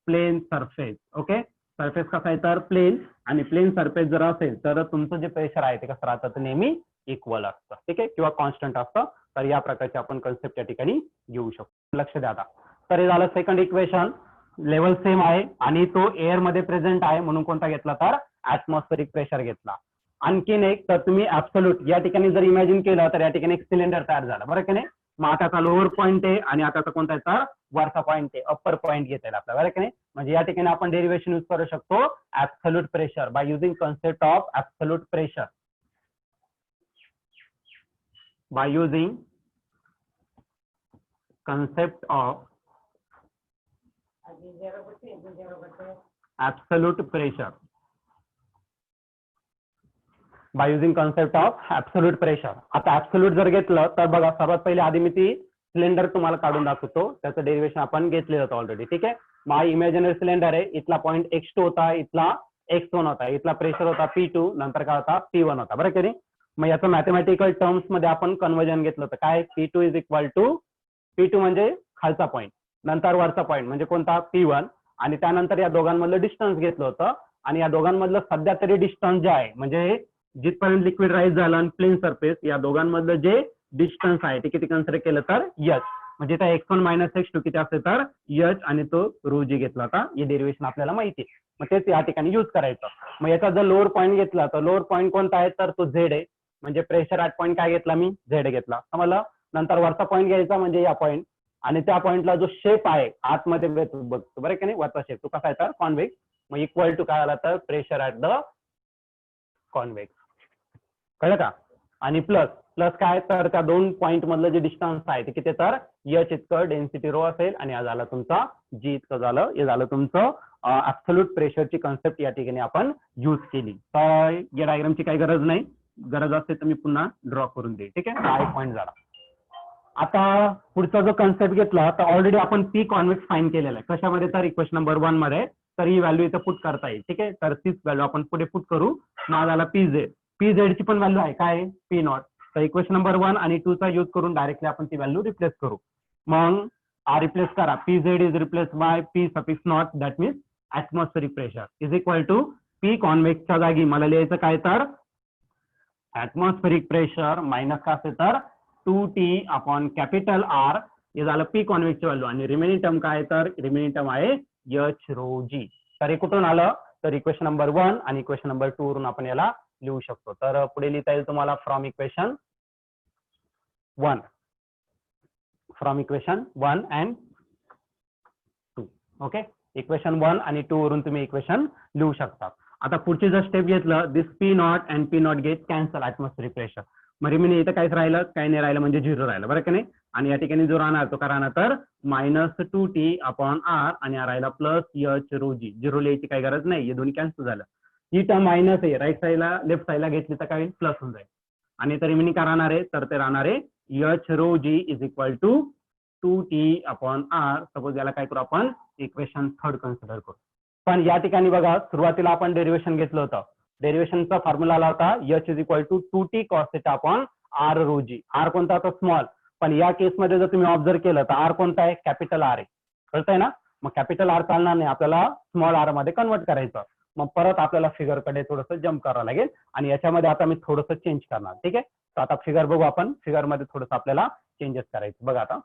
प्लेन सरफेस. ओके, सरफेस कसा आहे तर प्लेन, आणि प्लेन सरफेस जर असेल तर तुमचं जे प्रेशर आहे ते कसं राहतं तर नेहमी इक्वल असतं. ठीक आहे, किंवा कॉन्स्टंट असतं. तर या प्रकारचे आपण कन्सेप्ट या ठिकाणी घेऊ शकतो. लक्ष द्या आता. तर हे झालं सेकंड इक्वेशन. लेवल सेम आहे आणि तो एअर मध्ये प्रेझेंट आहे म्हणून कोणता घेतला तर ऍटमॉस्फेरिक प्रेशर घेतला. आणखीन एक तर तुम्ही ऍब्सोल्यूट या ठिकाणी जर इमॅजिन केलं तर या ठिकाणी एक सिलेंडर तयार झाला, बरं की नाही. मग आताचा लोअर पॉईंट आहे आणि आताचा कोणता आहे तर वरचा पॉईंट आहे, अप्पर पॉईंट घेता येईल आपल्याला, बरं की नाही. म्हणजे या ठिकाणी आपण डेरिव्हेशन यूज करू शकतो absolute pressure by using concept of absolute pressure. By using concept of absolute pressure. By using concept of absolute pressure. आता absolute जर घेतलं तर बघा सर्वात पहिले आधी मी ती सिलेंडर तुम्हाला काढून दाखवतो, त्याचं डेरिव्हेशन आपण घेतलेलं होतं ऑलरेडी. ठीक आहे, मग इमॅजिनरी सिलेंडर आहे. इथला पॉईंट x2 होता, इथला x1 होता, इथला प्रेशर होता P2, नंतर काय होता P1 होता, बरं की नाही. मग याचं मॅथमॅटिकल टर्म्स मध्ये आपण कन्वर्जन घेतलं होतं. काय P2 is equal to P2 म्हणजे खालचा पॉईंट, नंतर वरचा पॉईंट म्हणजे कोणता P1, आणि त्यानंतर या दोघांमधलं डिस्टन्स घेतलं होतं. आणि या दोघांमधलं सध्या तरी डिस्टन्स जे आहे म्हणजे जिथपर्यंत लिक्विड राईज झालं आणि प्लेन सरफेस या दोघांमधलं जे डिस्टन्स आहे ते किती कन्सिडर केलं तर h. म्हणजे त्या x1 मायनस x2 किती असते तर h, आणि तो रो जी घेतला होता. हे डेरिव्हेशन आपल्याला माहिती आहे, मग तेच या ठिकाणी युज करायचं. मग याचा जर लोअर पॉईंट घेतला तर लोअर पॉईंट कोणता आहे तर तो z आहे. म्हणजे प्रेशर ऍट पॉईंट काय घेतला मी z घेतला समजलं. नंतर वरचा पॉईंट घ्यायचा म्हणजे या पॉईंट, आणि त्या पॉईंटला जो शेप आहे आतमध्ये बघतो, बरं की नाही, वरचा शेप तो कसा आहे तर कॉन्व्हेक्स. मग इक्वल टू काय आला तर प्रेशर ऍट द कॉन्व्हेक्स. कळलं का. आणि प्लस प्लस काय तर त्या दोन पॉईंट मधलं जे डिस्टन्स आहे ते किती तर h इतकं डेन्सिटी रो असेल, आणि हा झाला तुमचा g इतकं झालं. हे झालं तुमचं ऍब्सोल्यूट प्रेशरची कन्सेप्ट या ठिकाणी आपण यूज केली. तर या डायग्रामची काही गरज नाही, गरज असेल तर मी पुन्हा ड्रॉ करून देईल. ठीक आहे, हा एक पॉईंट झाला. आता पुढचा जो कन्सेप्ट घेतला तर ऑलरेडी आपण पी कॉन्व्हेक्स फाईन केलेला आहे. कशामध्ये तर इक्वेशन नंबर 1 मध्ये. तर ही व्हॅल्यू इथं पुट करता येईल. ठीक आहे, तर तीच व्हॅल्यू आपण पुढे पुट करू. मग झाला पीझेड ची पण व्हॅल्यू आहे काय पी नॉट. तर इक्वेशन नंबर 1 आणि 2 चा यूज करून डायरेक्टली आपण ती व्हॅल्यू रिप्लेस करू. मग रिप्लेस करा, P Z is replace by P suffix nought, that means atmospheric pressure is equal to P कॉन्व्हेक्सच्या जागी मला लिहायचं काय तर ऍटमॉस्फेरिक प्रेशर मायनस काय असेल तर 2T अपॉन कॅपिटल R. हे झालं पी कॉन्व्हेक्सची व्हॅल्यू, आणि रिमेनिंग टर्म काय तर रिमेनिंग टर्म आहे h रो जी. तर हे कुठून आलं तर इक्वेशन नंबर 1 आणि इक्वेशन नंबर 2 वरून आपण याला लिहू शकतो. तर पुढे लिहिता येईल तुम्हाला from equation 1 and 2. Okay, equation 1 आणि 2 वरून तुम्ही इक्वेशन लिहू शकता. आता पुढचे जर स्टेप घेतलं, this P nought and P nought get cancel atmospheric pressure. मग रिमेनिंग इथं काहीच राहिलं, काही नाही राहिलं म्हणजे 0 राहिलं, बरं की नाही. आणि या ठिकाणी जो राहणार तो काय राहणार तर -2T अपॉन R, आणि हा राहिला प्लस h रो जी. 0 लिहायची काही गरज नाही, हे दोन्ही कॅन्सल झालं. ही टर्म मायनस आहे, राईट साईडला लेफ्ट साईडला घेतली तर काय प्लस होऊन जाईल. आणि तर रिमेनिंग काय राहणार आहे तर ते राहणार आहे h rho G is equal to 2T upon R. Suppose याला काय करू आपण इक्वेशन 3 कन्सिडर करू. पण या ठिकाणी बघा सुरुवातीला आपण डेरिव्हेशन घेतलं होतं. डेरिव्हेशनचा फॉर्म्युला आला होता h is equal to 2T cos theta upon R rho G. R कोणता होता स्मॉल, पण या केसमध्ये जर तुम्ही ऑब्झर्व केलं तर R कोणता आहे कॅपिटल R आहे. कळतंय ना. मग कॅपिटल R चालणार नाही, आपल्याला स्मॉल R मध्ये कन्वर्ट करायचं. मग परत आपल्याला फिगर कडे थोडंसं जम्प करावं लागेल, आणि याच्यामध्ये आता मी थोडंसं चेंज करणार. ठीक आहे, तर आता फिगर बघू आपण. फिगर मध्ये थोडंसं आपल्याला चेंजेस करायचं. बघा आता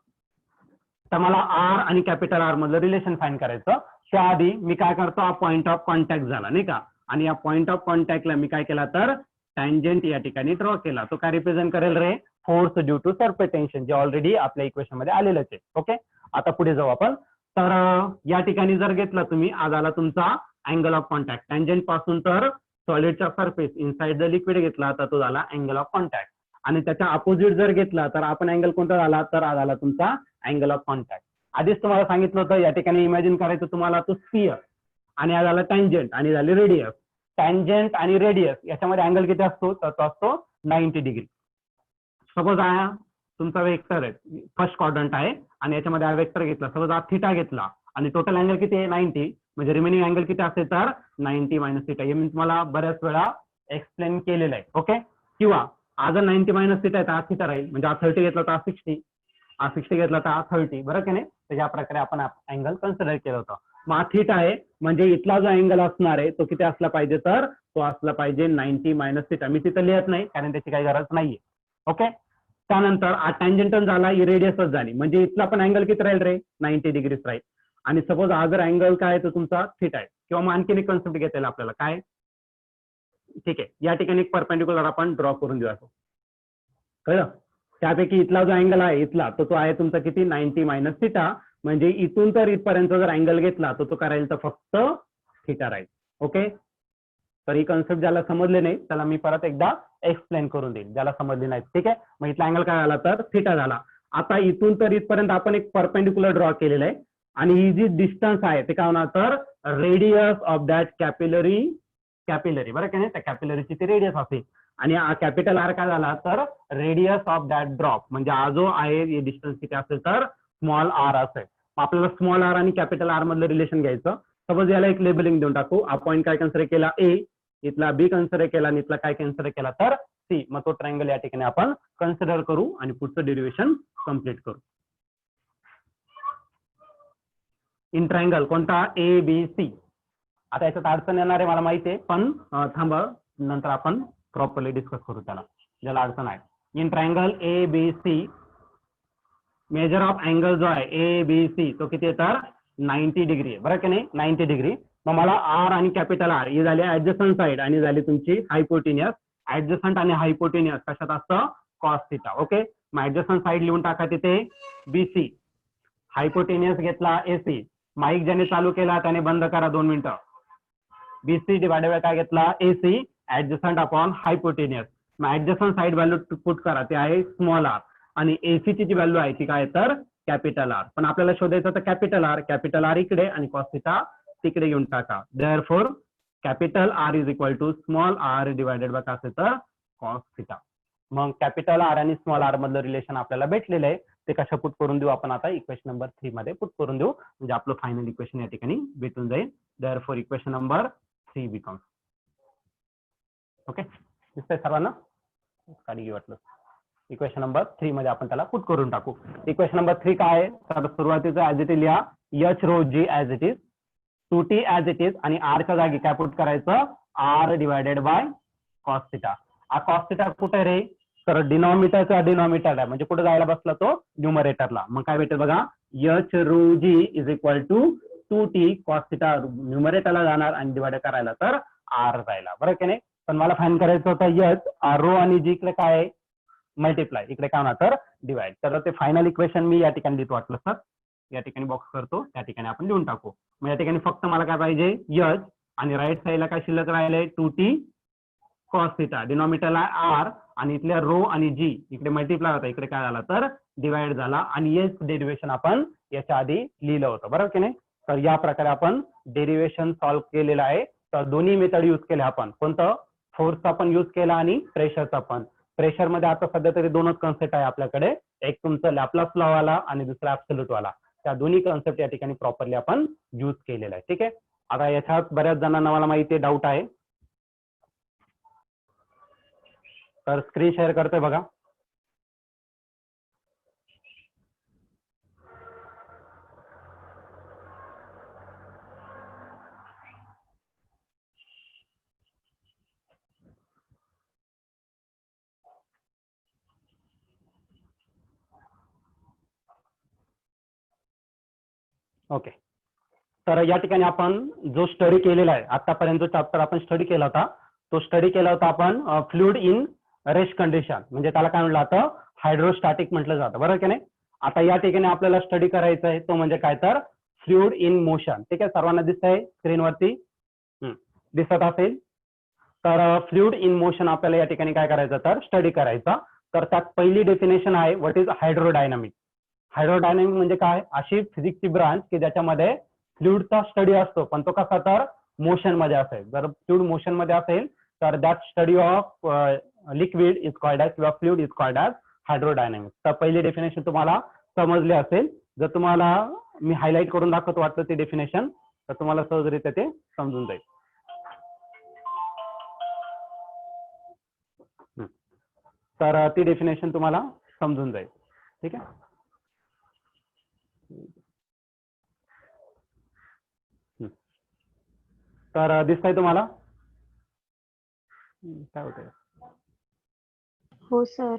तर मला R आणि कॅपिटल R मधलं रिलेशन फाईंड करायचं. त्याआधी मी काय करतो, हा पॉईंट ऑफ कॉन्टॅक्ट झाला नाही का, आणि या पॉईंट ऑफ कॉन्टॅक्टला मी काय केला तर टँजेंट या ठिकाणी ड्रॉ केला. तो काय रिप्रेझेंट करेल रे force due to surface tension, जे ऑलरेडी आपल्या इक्वेशन मध्ये आलेलंच आहे. ओके, आता पुढे जाऊ आपण. तर या ठिकाणी जर घेतलं तुम्ही, आज आला तुमचा अँगल ऑफ कॉन्टॅक्ट. टँजेंट पासून तर सॉलिडच्या सरफेस इनसाइड द लिक्विड घेतला तर तो झाला अँगल ऑफ कॉन्टॅक्ट, आणि त्याच्या अपोजिट जर घेतला तर आपण अँगल कोणता झाला तर आज आला तुमचा अँगल ऑफ कॉन्टॅक्ट. आधीच तुम्हाला सांगितलं होतं या ठिकाणी इमॅजिन करायचं तुम्हाला तो स्फिअर, आणि हा झाला टँजेंट आणि झाली रेडियस. टँजेंट आणि रेडियस याच्यामध्ये अँगल किती असतो तर तो असतो 90 डिग्री. सपोज हा तुमचा वेक्टर आहे, फर्स्ट क्वाड्रंट आहे, आणि याच्यामध्ये हा वेक्टर घेतला, सपोज हा थिटा घेतला, आणि टोटल अँगल किती आहे 90, म्हणजे रिमेनिंग अँगल किती असेल तर 90 मायनस थिटा. हे मी तुम्हाला बऱ्याच वेळा एक्सप्लेन केलेलं आहे. ओके. किंवा हा जर 90 मायनस थिटा आहे तर हा थिटा राहील, म्हणजे हा 30 घेतला तर हा 60, हा 60 घेतला तर हा 30, बरं की नाही. तर या प्रकारे आपण अँगल कन्सिडर केलं होतं. मग हा थिटा आहे, म्हणजे इथला जो अँगल असणार आहे तो किती असला पाहिजे तर तो असला पाहिजे 90 मायनस थिटा. मी तिथं लिहित नाही कारण त्याची काही गरज नाहीये. ओके. त्यानंतर हा टँजंटल झाला, ही रेडियसच झाली, म्हणजे इथला पण अँगल किती राहील रे 90 डिग्रीज राहील. आणि सपोज हा जर अँगल काय तो तुमचा थिटा आहे, किंवा मग आणखीन एक कन्सेप्ट घेता येईल आपल्याला काय, ठीक आहे, या ठिकाणी एक परपेंडिक्युलर आपण ड्रॉ करून देऊ. कळलं. त्यापैकी इथला जो अँगल आहे इथला तो आहे तुमचा किती 90 मायनस थिटा, म्हणजे इथून तर इथपर्यंत जर अँगल घेतला तर तो करायला तर फक्त थिटा राहील. ओके. तर ही कन्सेप्ट ज्याला समजले नाही त्याला मी परत एकदा एक्सप्लेन करून देईल, ज्याला समजली नाही. ठीक आहे. मग इथला अँगल काय झाला तर थिटा झाला. आता इथून तर इथपर्यंत आपण एक परपेंडिक्युलर ड्रॉ केलेलं आहे, आणि ही जी डिस्टन्स आहे ते काय होणार तर रेडियस ऑफ दॅट कॅपिलरी बरं का नाही, त्या कॅपिलरीची ती रेडियस असेल. आणि हा कॅपिटल आर काय झाला तर रेडियस ऑफ दॅट ड्रॉप, म्हणजे हा जो आहे डिस्टन्स किती असेल तर स्मॉल आर असेल. आपल्याला स्मॉल आर आणि कॅपिटल आर मधलं रिलेशन घ्यायचं. सपोज याला एक लेबलिंग देऊन टाकू. हा पॉईंट काय कन्सिडर केला ए, इथला बी कन्सिडर केला आणि इथला काय कन्सिडर केला तर सी. मग तो ट्रायंगल या ठिकाणी आपण कन्सिडर करू आणि पुढचं डेरिव्हेशन कम्प्लीट करू. इन ट्रायंगल कोणता ए बी सी. आता याच्यात अडचण येणार आहे मला माहिती आहे, पण थांबा, नंतर आपण प्रॉपरली डिस्कस करू त्याला, ज्याला अडचण आहे. In triangle A B C measure of angle जो आहे ए बी सी तो किती आहे तर 90 डिग्री आहे, बरं की नाही 90 डिग्री. मग मला आर आणि कॅपिटल आर ही झाली ऍडजस्टंट साइड आणि झाली तुमची हायपोटेनियस. ऍडजस्टंट आणि हायपोटेनियस कशात असतं कॉस थिटा. ओके. मग ऍडजस्टंट साइड लिहून टाका तिथे बीसी, हायपोटेनियस घेतला एसी. माईक ज्याने चालू केला त्याने बंद करा 2 मिनिटं. बीसी डिवाइडेड बाय काय घेतला एसी ऍडजस्टंट अपॉन हायपोटेनियस. मग ऍडजस्टंट साइड व्हॅल्यू पुट करा, ते आहे स्मॉल आर, आणि एसीची जी व्हॅल्यू आहे ती काय तर कॅपिटल आर. पण आपल्याला शोधायचं तर कॅपिटल आर इकडे आणि कॉस थिटा तिकडे घेऊन टाका. Therefore capital R is equal to small R divided by काय तर कॉस थिटा. मग कॅपिटल आर आणि स्मॉल आर मधलं रिलेशन आपल्याला भेटलेलं आहे, ते कशा पुट करून देऊ आपण आता इक्वेशन नंबर 3 मध्ये पुट करून देऊ, म्हणजे आपलं फायनल इक्वेशन या ठिकाणी भेटून जाईल. Therefore equation number 3 becomes. Okay. दिसतंय सर्वांना, काळजी वाटलं. इक्वेशन नंबर 3 मध्ये आपण त्याला पुट करून टाकू. इक्वेशन नंबर 3 काय आहे तर सुरुवातीचं ऍज इट इज लिहा H rho G as it is, 2t as it is, आणि आर च्या जागी काय पुट करायचं R divided by cos theta. हा कॉस थिटा कुठे रे तर डिनॉमिनेटरचा डिनॉमिनेटर आहे, म्हणजे कुठे जायला बसला तो न्यूमरेटरला. मग काय भेटेल बघा h rho G is equal to 2t cos theta न्यूमरेटरला जाणार आणि डिवाइड करायला तर आर जायला, बरं की नाही. पण मला फाईंड करायचं होतं एच, रो आणि जी इकडे काय आहे मल्टिप्लाय, इकडे काय होणार तर डिवाइड. तर ते फायनल इक्वेशन मी या ठिकाणी लिहितो, वाटलं सर या ठिकाणी बॉक्स करतो, त्या ठिकाणी आपण लिहून टाकू. मग या ठिकाणी फक्त मला काय पाहिजे एच, आणि राईट साईडला काय शिल्लक राहिले 2t कॉस थिटा, डिनॉमिनेटरला आर, आणि इथल्या रो आणि जी इकडे मल्टिप्लाय होता, इकडे काय झाला तर डिवाइड झाला. आणि हेच डेरिव्हेशन आपण याच्या आधी लिहिलं होतं, बरोबर की नाही. तर या प्रकारे आपण डेरिव्हेशन सॉल्व्ह केलेलं आहे. तर दोन्ही मेथड युज केले आपण, कोणतं फोर्सचा पण युज केला आणि प्रेशरचा पण. प्रेशर मध्ये आता सध्या तरी दोनच कन्सेप्ट आहे आपल्याकडे, एक तुमचं लॅपलास लॉ वाला आणि दुसरा ऍब्सोल्यूट वाला. त्या दोन्ही कन्सेप्ट या ठिकाणी प्रॉपरली आपण युज केलेला आहे. ठीक आहे. आता याच्यात बऱ्याच जणांना मला माहिती आहे डाऊट आहे, तर स्क्रीन शेअर करतोय बघा. ओके. तर या ठिकाणी आपण जो स्टडी केलेला आहे आतापर्यंत, जो चॅप्टर आपण स्टडी केला होता तो स्टडी केला होता आपण फ्लुइड इन रेस्ट कंडिशन, म्हणजे त्याला काय म्हटलं जातं हायड्रोस्टॅटिक म्हटलं जातं, बरोबर की नाही. आता या ठिकाणी आपल्याला स्टडी करायचं आहे तो म्हणजे काय तर फ्लुइड इन मोशन. ठीक आहे, सर्वांना दिसतंय स्क्रीनवरती, दिसत असेल तर फ्लुइड इन मोशन आपल्याला या ठिकाणी काय करायचं तर स्टडी करायचा. तर त्यात पहिली डेफिनेशन आहे व्हॉट इज हायड्रोडायनामिक. हायड्रोडायनामिक म्हणजे काय, अशी फिजिक्सची ब्रांच की ज्याच्यामध्ये फ्लुइडचा स्टडी असतो, पण तो कसा तर मोशन मध्ये असेल. जर फ्लुइड मोशन मध्ये असेल तर that study of liquid is called as किंवा फ्लुइड इज कॉल्ड ॲज हायड्रोडायनामिक्स. तर पहिली डेफिनेशन तुम्हाला समजली असेल. जर तुम्हाला मी हायलाइट करून दाखवतो वाटतं ते डेफिनेशन, तर तुम्हाला सहजरित्या ते समजून जाईल. तर ती डेफिनेशन तुम्हाला समजून जाईल. ठीक आहे. तर दिसतंय तुम्हाला काय होतंय? हो सर.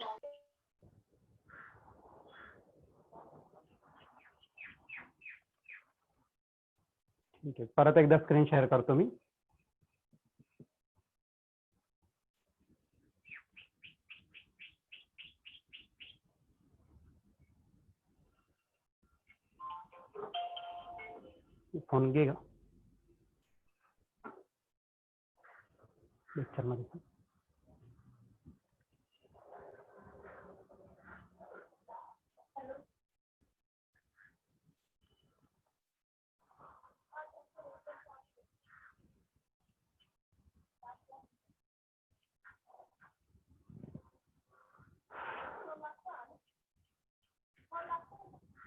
ठीक आहे, परत एकदा स्क्रीन शेअर करतो मी. फोन घे का लेक्चर मध्ये?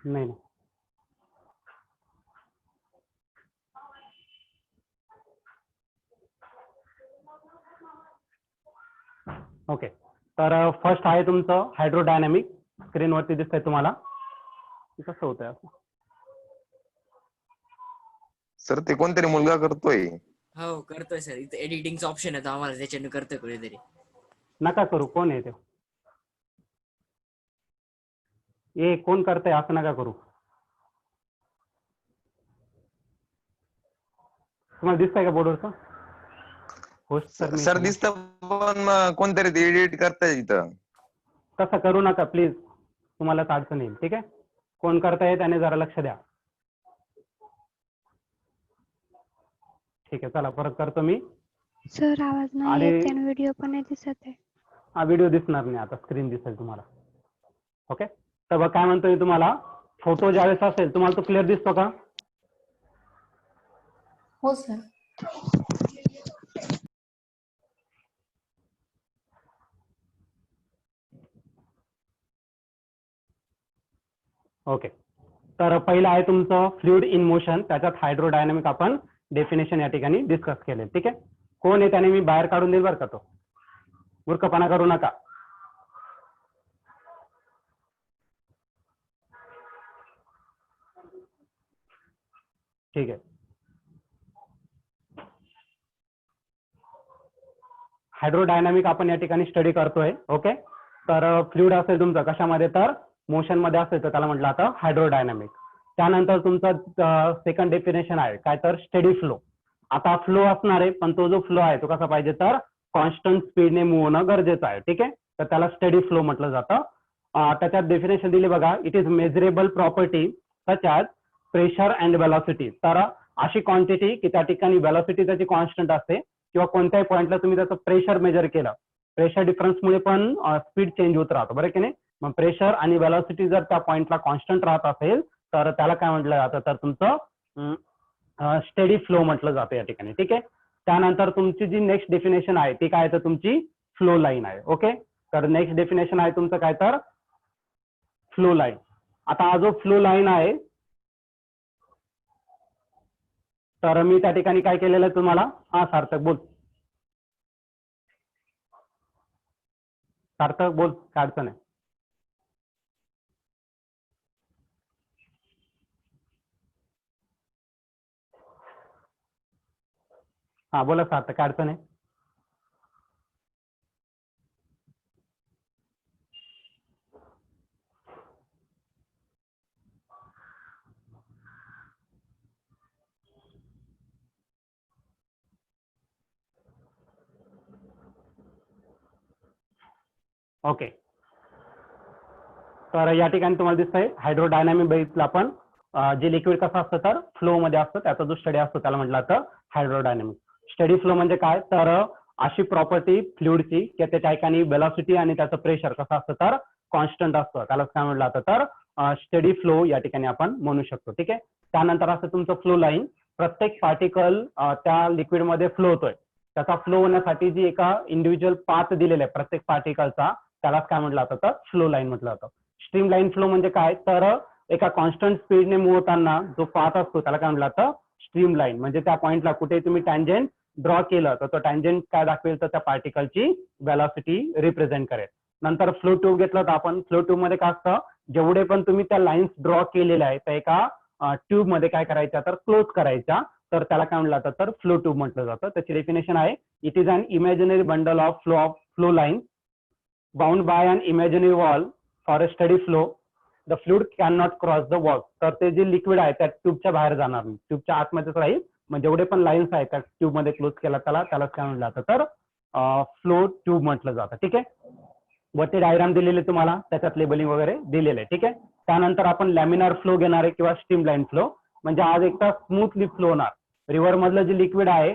नाही नाही. ओके, तर फर्स्ट आहे तुमचं हायड्रोडायनॅमिक. स्क्रीनवरती दिसतंय तुम्हाला. कसं होतंय असं? सर ते कोणतरी मुलगा करतोय. हो करतोय सर, इथे एडिटिंगचं ऑप्शन आहे आम्हाला, त्याच्याने करतोय कोणीतरी. नका करू. कोण आहे ते? ए कोण करतंय असं नका करू. तुम्हाला दिसतंय का बोर्डवरचं? होस्ट सर दिसतं, पण कोणतरी ते एडिट करताय इथं. तसं करू नका प्लीज, तुम्हालाच अडचण येईल. ठीक आहे, कोण करताय त्याने जरा लक्ष द्या. ठीक आहे, चला परत करतो मी. सर आवाज नाही येत आणि व्हिडिओ पण नाही दिसत आहे. हा व्हिडिओ दिसणार नाही, आता स्क्रीन दिसेल तुम्हाला. ओके, तर बघ काय म्हणतोय तुम्हाला, फोटो ज्यावेळेस असेल तुम्हाला तो क्लिअर दिसतो का? हो सर. ओके, तर पहिलं आहे तुमचं फ्लुइड इन मोशन. त्याच्यात हायड्रोडायनामिक आपण डेफिनेशन या ठिकाणी डिस्कस केले. ठीक आहे, कोण आहे त्याने मी बाहेर काढून देईल बरं का. तो मूर्खपणा करू नका. ठीक आहे, हायड्रोडायनामिक आपण या ठिकाणी स्टडी करतोय. ओके, तर फ्लुइड असेल तुमचं कशामध्ये, तर मोशन मध्ये असेल तर त्याला म्हटलं आता हायड्रोडायनामिक. त्यानंतर तुमचं सेकंड डेफिनेशन आहे काय, तर स्टेडी फ्लो. आता फ्लो असणार आहे, पण तो जो फ्लो आहे तो कसा पाहिजे, तर कॉन्स्टंट स्पीडने मूव्ह होणं गरजेचं आहे. ठीक आहे, तर त्याला स्टेडी फ्लो म्हटलं जातं. त्याच्यात डेफिनेशन दिली बघा, it is measurable property such as pressure and velocity. तर अशी क्वांटिटी की त्या ठिकाणी वेलॉसिटी त्याची कॉन्स्टंट असते, किंवा कोणत्याही पॉईंटला तुम्ही त्याचं प्रेशर मेजर केलं, प्रेशर डिफरन्समुळे पण स्पीड चेंज होत राहतो, बरं की नाही. मग प्रेशर आणि वेलॉसिटी जर त्या पॉईंटला कॉन्स्टंट राहत असेल तर त्याला काय म्हटलं जातं, तर तुमचं स्टेडी फ्लो म्हटलं जातं या ठिकाणी. ठीक आहे, त्यानंतर तुमची जी नेक्स्ट डेफिनेशन आहे ती काय, तर तुमची फ्लो लाईन आहे. ओके, तर नेक्स्ट डेफिनेशन आहे तुमचं काय, तर फ्लो लाईन. आता हा जो फ्लो लाईन आहे, तर मी त्या ठिकाणी काय केलेलं आहे तुम्हाला, हा सार्थक बोल. सार्थक बोल, काय अडचण आहे? हा बोला सार्थक, काय अडचण आहे? ओके, तर या ठिकाणी तुम्हाला दिसतंय हायड्रोडायनामिक बघितलं आपण. जे लिक्विड कसं असतं, तर फ्लो मध्ये असतं, त्याचा जो स्टडी असतो त्याला म्हटलं जातं हायड्रोडायनामिक. स्टडी फ्लो म्हणजे काय, तर अशी प्रॉपर्टी फ्लुइडची की त्या ठिकाणी वेलॉसिटी आणि त्याचं प्रेशर कसं असतं, तर कॉन्स्टंट असतं, त्याला काय म्हटलं जातं, तर स्टडी फ्लो या ठिकाणी आपण म्हणू शकतो. ठीक आहे, त्यानंतर असं तुमचं फ्लो लाईन. प्रत्येक पार्टिकल त्या लिक्विडमध्ये फ्लो होतोय, त्याचा फ्लो होण्यासाठी जी एका इंडिव्हिज्युअल पाथ दिलेला आहे प्रत्येक पार्टिकलचा, त्यालाच काय म्हटलं जातं, तर फ्लो लाईन म्हटलं जातं. स्ट्रीम लाईन फ्लो म्हणजे काय, तर एका कॉन्स्टंट स्पीडने मूव्ह होताना जो पाथ असतो त्याला काय म्हटलं जातं स्ट्रीम लाईन. म्हणजे त्या पॉइंटला कुठे तुम्ही टँजेंट ड्रॉ केलं तर तो टँजेंट काय दाखवेल तर त्या पार्टिकलची व्हेलॉसिटी रिप्रेझेंट करेल. नंतर फ्लो ट्यूब घेतलं तर आपण फ्लो ट्यूब मध्ये काय असतं जेवढे पण तुम्ही त्या लाईन्स ड्रॉ केलेल्या आहेत त्या एका ट्यूब मध्ये काय करायच्या तर क्लोज करायच्या, तर त्याला काय म्हटलं जातं तर फ्लो ट्यूब म्हटलं जातं. त्याची डेफिनेशन आहे it is an imaginary bundle of flow line bound by an imaginary wall for a steady flow the fluid can not cross the wall. तर ते जे लिक्विड आहे त्या ट्यूबच्या बाहेर जाणार नाही, ट्यूबच्या आतमध्येच राहील. मग जेवढे पण लाईन्स आहेत त्या ट्यूब मध्ये क्लोज केला त्यालाच काय म्हटलं जातं तर फ्लो ट्यूब म्हटलं जातं. ठीक आहे, वरती डायग्राम दिलेले तुम्हाला, त्याच्यात लेबलिंग वगैरे दिलेलं आहे. ठीक आहे, त्यानंतर आपण लॅमिनार फ्लो घेणार आहे किंवा स्ट्रीमलाईन फ्लो. म्हणजे आज एकदा स्मूथली फ्लो होणार. रिव्हर मधलं जे लिक्विड आहे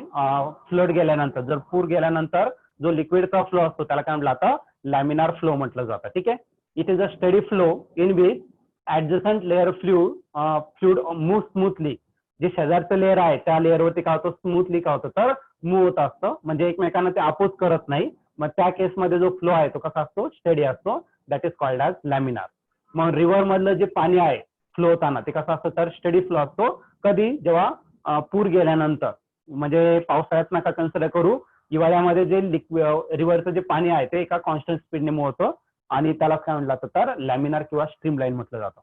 फ्लड गेल्यानंतर, जर पूर गेल्यानंतर जो लिक्विडचा फ्लो असतो त्याला काय म्हटलं जातं लॅमिनार फ्लो म्हटलं जातं. ठीक आहे, it is a steady flow in which adjacent layer fluid move smoothly. जे शेजारचं लेअर आहे त्या लेअरवरती काय होतं स्मूथली काय होतं तर मूव्ह होत असतं, म्हणजे एकमेकांना ते अपोज करत नाही. मग त्या केसमध्ये जो फ्लो आहे तो कसा असतो स्टेडी असतो, that is called as laminar. मग रिव्हर मधलं जे पाणी आहे फ्लो होताना ते कसं असतं तर स्टेडी फ्लो असतो. कधी जेव्हा पूर गेल्यानंतर, म्हणजे पावसाळ्यात नका कन्सिडर करू, हिवाळ्यामध्ये जे रिव्हरचं जे पाणी आहे ते एका कॉन्स्टंट स्पीडने मूव्ह होतं आणि त्याला काय म्हटलं जातं तर लॅमिनार किंवा स्ट्रीमलाईन म्हटलं जातं.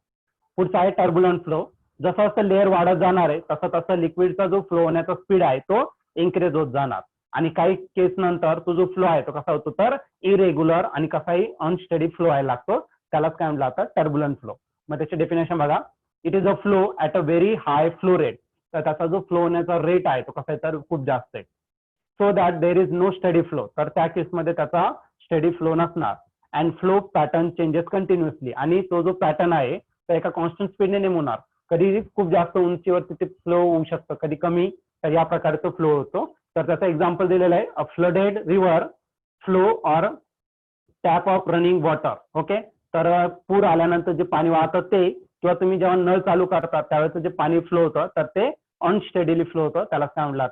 पुढचा आहे टर्ब्युलंट फ्लो. जसं जसं लेअर वाढत जाणार आहे तसं तसं लिक्विडचा जो फ्लो होण्याचा स्पीड आहे तो इन्क्रीज होत जाणार आणि काही केस नंतर तो जो फ्लो आहे तो कसा होतो तर इरेग्युलर आणि कसाही अनस्टडी फ्लो व्हायला लागतो, त्यालाच काय म्हटलं जातं टर्ब्युलंट फ्लो. मग त्याची डेफिनेशन बघा, it is a flow at a very high flow rate. तर त्याचा जो फ्लो होण्याचा रेट आहे तो कसा आहे तर खूप जास्त आहे. So that there is no steady flow, तर त्या केसमध्ये त्याचा स्टडी फ्लो नसणार. And flow pattern changes continuously, आणि तो जो पॅटर्न आहे तो एका कॉन्स्टंट स्पीडने नाही होणार. कधी खूप जास्त उंचीवरती ते फ्लो होऊ शकतं, कधी कमी, तर या प्रकारे तो फ्लो होतो. तर त्याचं एक्झाम्पल दिलेलं आहे a flooded river flow or tap of running water. Okay, तर पूर आल्यानंतर जे पाणी वाहतं ते, किंवा तुम्ही जेव्हा नळ चालू करता त्यावेळेस जे पाणी फ्लो होतं तर ते अनस्टेडीली फ्लो होतं, त्याला काय म्हटलं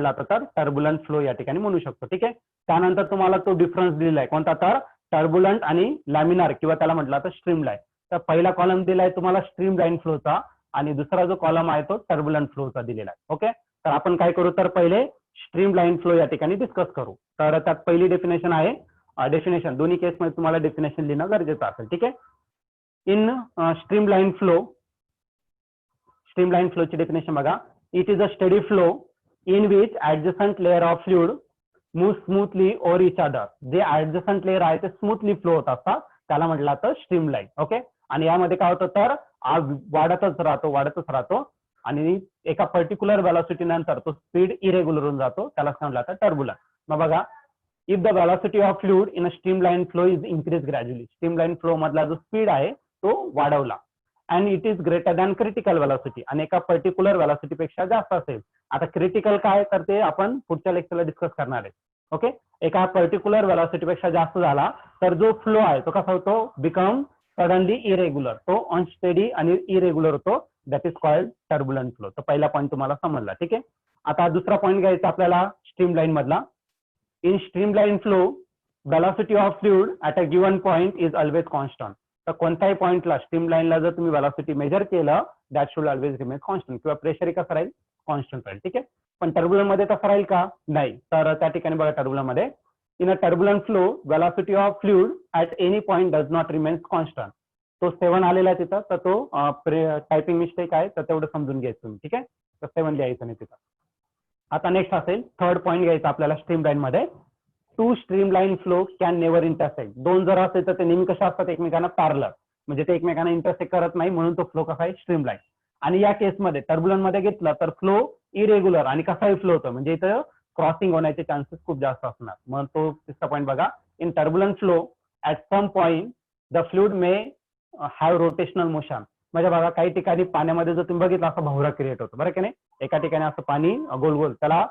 जातं तर टर्ब्युलंट फ्लो या ठिकाणी म्हणू शकतो. ठीक आहे, त्यानंतर तुम्हाला तो डिफरन्स दिलेला आहे कोणता तर टर्ब्युलंट आणि लॅमिनार किंवा त्याला म्हटलं जातं स्ट्रीमलाईन. तर पहिला कॉलम दिलाय तुम्हाला स्ट्रीमलाईन फ्लोचा आणि दुसरा जो कॉलम आहे तो टर्ब्युलंट फ्लोचा दिलेला आहे. ओके, तर आपण काय करू तर पहिले स्ट्रीमलाईन फ्लो या ठिकाणी डिस्कस करू. तर त्यात पहिली डेफिनेशन आहे, डेफिनेशन दोन्ही केसमध्ये तुम्हाला डेफिनेशन लिहिणं गरजेचं असेल. ठीक आहे, इन स्ट्रीमलाईन फ्लोची डेफिनेशन बघा, it is a steady flow in which adjacent layer of fluid move smoothly over each other. जे adjacent layer आहे ते स्मूथली फ्लो होत असतात त्याला म्हटलं जातं स्ट्रीमलाईन. ओके, आणि यामध्ये काय होतं तर वाढतच राहतो आणि एका पर्टिक्युलर व्हेलॉसिटी नंतर तो स्पीड इरेग्युलर होऊन जातो, त्याला म्हटलं जातं टर्ब्युलंट. मग बघा, if the velocity of fluid in a streamline flow is increase gradually. Streamline flow मधला जो स्पीड आहे तो वाढवला, and it is greater than critical velocity, आणि एका पर्टिक्युलर व्हेलॉसिटी पेक्षा जास्त असेल. आता क्रिटिकल काय तर ते आपण पुढच्या लेक्चरला डिस्कस करणार आहे. ओके, एका पर्टिक्युलर व्हेलॉसिटी पेक्षा जास्त झाला तर जो फ्लो आहे तो कसा होतो बिकम सडनली इरेग्युलर, तो अनस्टेडी आणि इरेग्युलर होतो, that is called turbulent flow. तर पहिला पॉईंट तुम्हाला समजला. ठीक आहे, आता दुसरा पॉईंट घ्यायचा आपल्याला स्ट्रीमलाईन मधला. In streamline flow velocity of fluid at a given point is always constant. तर कोणत्याही पॉईंटला स्ट्रीमलाईनला जर तुम्ही व्हेलॉसिटी मेजर केलं that should always remain constant, किंवा प्रेशर कसं राहील कॉन्स्टंट राहील. ठीक आहे, पण टर्ब्युलंट मध्ये तसं राहील का नाही, तर त्या ठिकाणी बघा टर्ब्युलंट मध्ये in a turbulent flow velocity of fluid at any point does not remain constant. तो 7 आलेला आहे तिथं, तर तो टायपिंग मिस्टेक आहे, तर तेवढं समजून घ्यायचं तुम्ही. ठीक आहे, तर 7 लिहायचं नाही तिथं. आता नेक्स्ट असेल थर्ड पॉईंट घ्यायचा आपल्याला स्ट्रीमलाईन मध्ये. Two streamline flow can never intersect. दोन जर असेल तर ते नेहमी कशा असतात एकमेकांना पॅरलल, म्हणजे ते एकमेकांना इंटरसेक्ट करत नाही, म्हणून तो फ्लो कसा आहे स्ट्रीमलाईन. आणि या केसमध्ये टर्ब्युलंट मध्ये घेतलं तर फ्लो इरेग्युलर आणि कसाही फ्लो होतो, म्हणजे इथं क्रॉसिंग होण्याचे चान्सेस खूप जास्त असणार. मग तो तिसरा पॉईंट बघा, in turbulent flow at some point the fluid may have rotational motion. म्हणजे बघा काही ठिकाणी पाण्यामध्ये जर तुम्ही बघितलं असं भवरा क्रिएट होतो, बरं की नाही, एका ठिकाणी असं पाणी गोल गोल, त्याला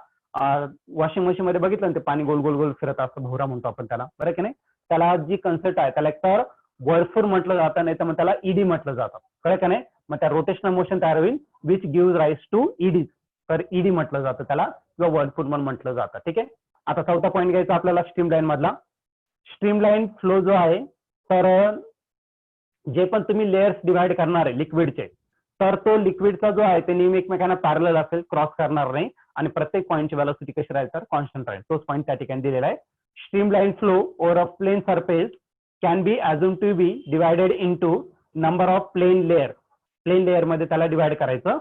वॉशिंग मशीन मध्ये बघितलं ना ते पाणी गोल गोल गोल फिरत असतं, भोवरा म्हणतो आपण त्याला, बरं की नाही. त्याला जी कन्सेप्ट आहे त्याला एकतर वर्लपूल म्हटलं जातं, नाही तर मग त्याला ईडी म्हटलं जातं, कळलं का नाही. मग त्या रोटेशनल मोशन तयार होईल which give rise to eddy, तर ईडी म्हटलं जातं त्याला, किंवा वर्लपूल म्हणून म्हटलं जातं. ठीक आहे, आता चौथा पॉईंट घ्यायचा आपल्याला स्ट्रीमलाईन मधला. स्ट्रीमलाईन फ्लो जो आहे तर जे पण तुम्ही लेयर्स डिवाइड करणार आहे लिक्विडचे, तर तो लिक्विडचा जो आहे ते नेहमी एकमेकांना पॅरलल असेल, क्रॉस करणार नाही आणि प्रत्येक पॉईंटची व्हेलॉसिटी कशी राहील तर कॉन्स्टंट राहील. तोच पॉईंट त्या ठिकाणी दिलेला आहे. Streamline flow over a plane surface can be assume to be divided into number of plane layer. Plane layer मध्ये त्याला डिवाइड करायचं.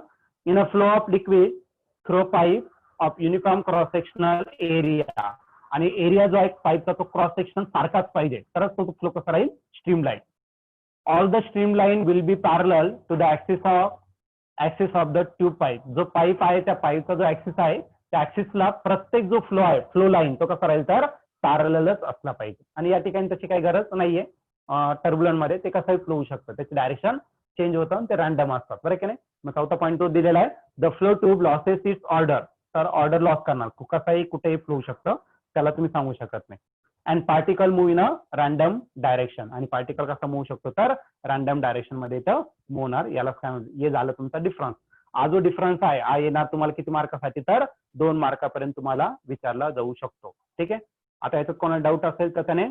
In a flow of liquid through pipe of uniform cross sectional area, आणि एरिया जो आहे पाईपचा तो क्रॉस सेक्शन सारखाच पाहिजे तरच तो फ्लो कसा राहील streamline. All the streamline will be parallel to the axis of the tube pipe. जो पाईप आहे त्या पाईपचा जो ऍक्सिस आहे त्या ऍक्सिसला प्रत्येक जो फ्लो आहे फ्लो लाईन तो कसा राहील तर पॅरललच असला पाहिजे. आणि या ठिकाणी त्याची काही गरज नाहीये. टर्ब्युलंट मध्ये ते कसंही फ्लो होऊ शकतं, त्याची डायरेक्शन चेंज होतं आणि ते रॅन्डम असतात, बरं की नाही. मग चौथा पॉईंट तो दिलेला आहे. The flow tube losses it's order. तर ऑर्डर लॉस करणार, कसंही कुठेही फ्लो होऊ शकतं, त्याला तुम्ही सांगू शकत नाही. And particle move in a random direction. आणि पार्टिकल कसा मूव्ह शकतो तर रॅन्डम डायरेक्शन मध्ये इथं मूव्ह होणार. याला काय हे झालं तुमचा डिफरन्स. हा जो डिफरन्स आहे हा येणार तुम्हाला किती मार्कासाठी तर 2 मार्कापर्यंत तुम्हाला विचारला जाऊ शकतो. ठीक आहे. आता याच्यात कोणाला डाऊट असेल तर त्याने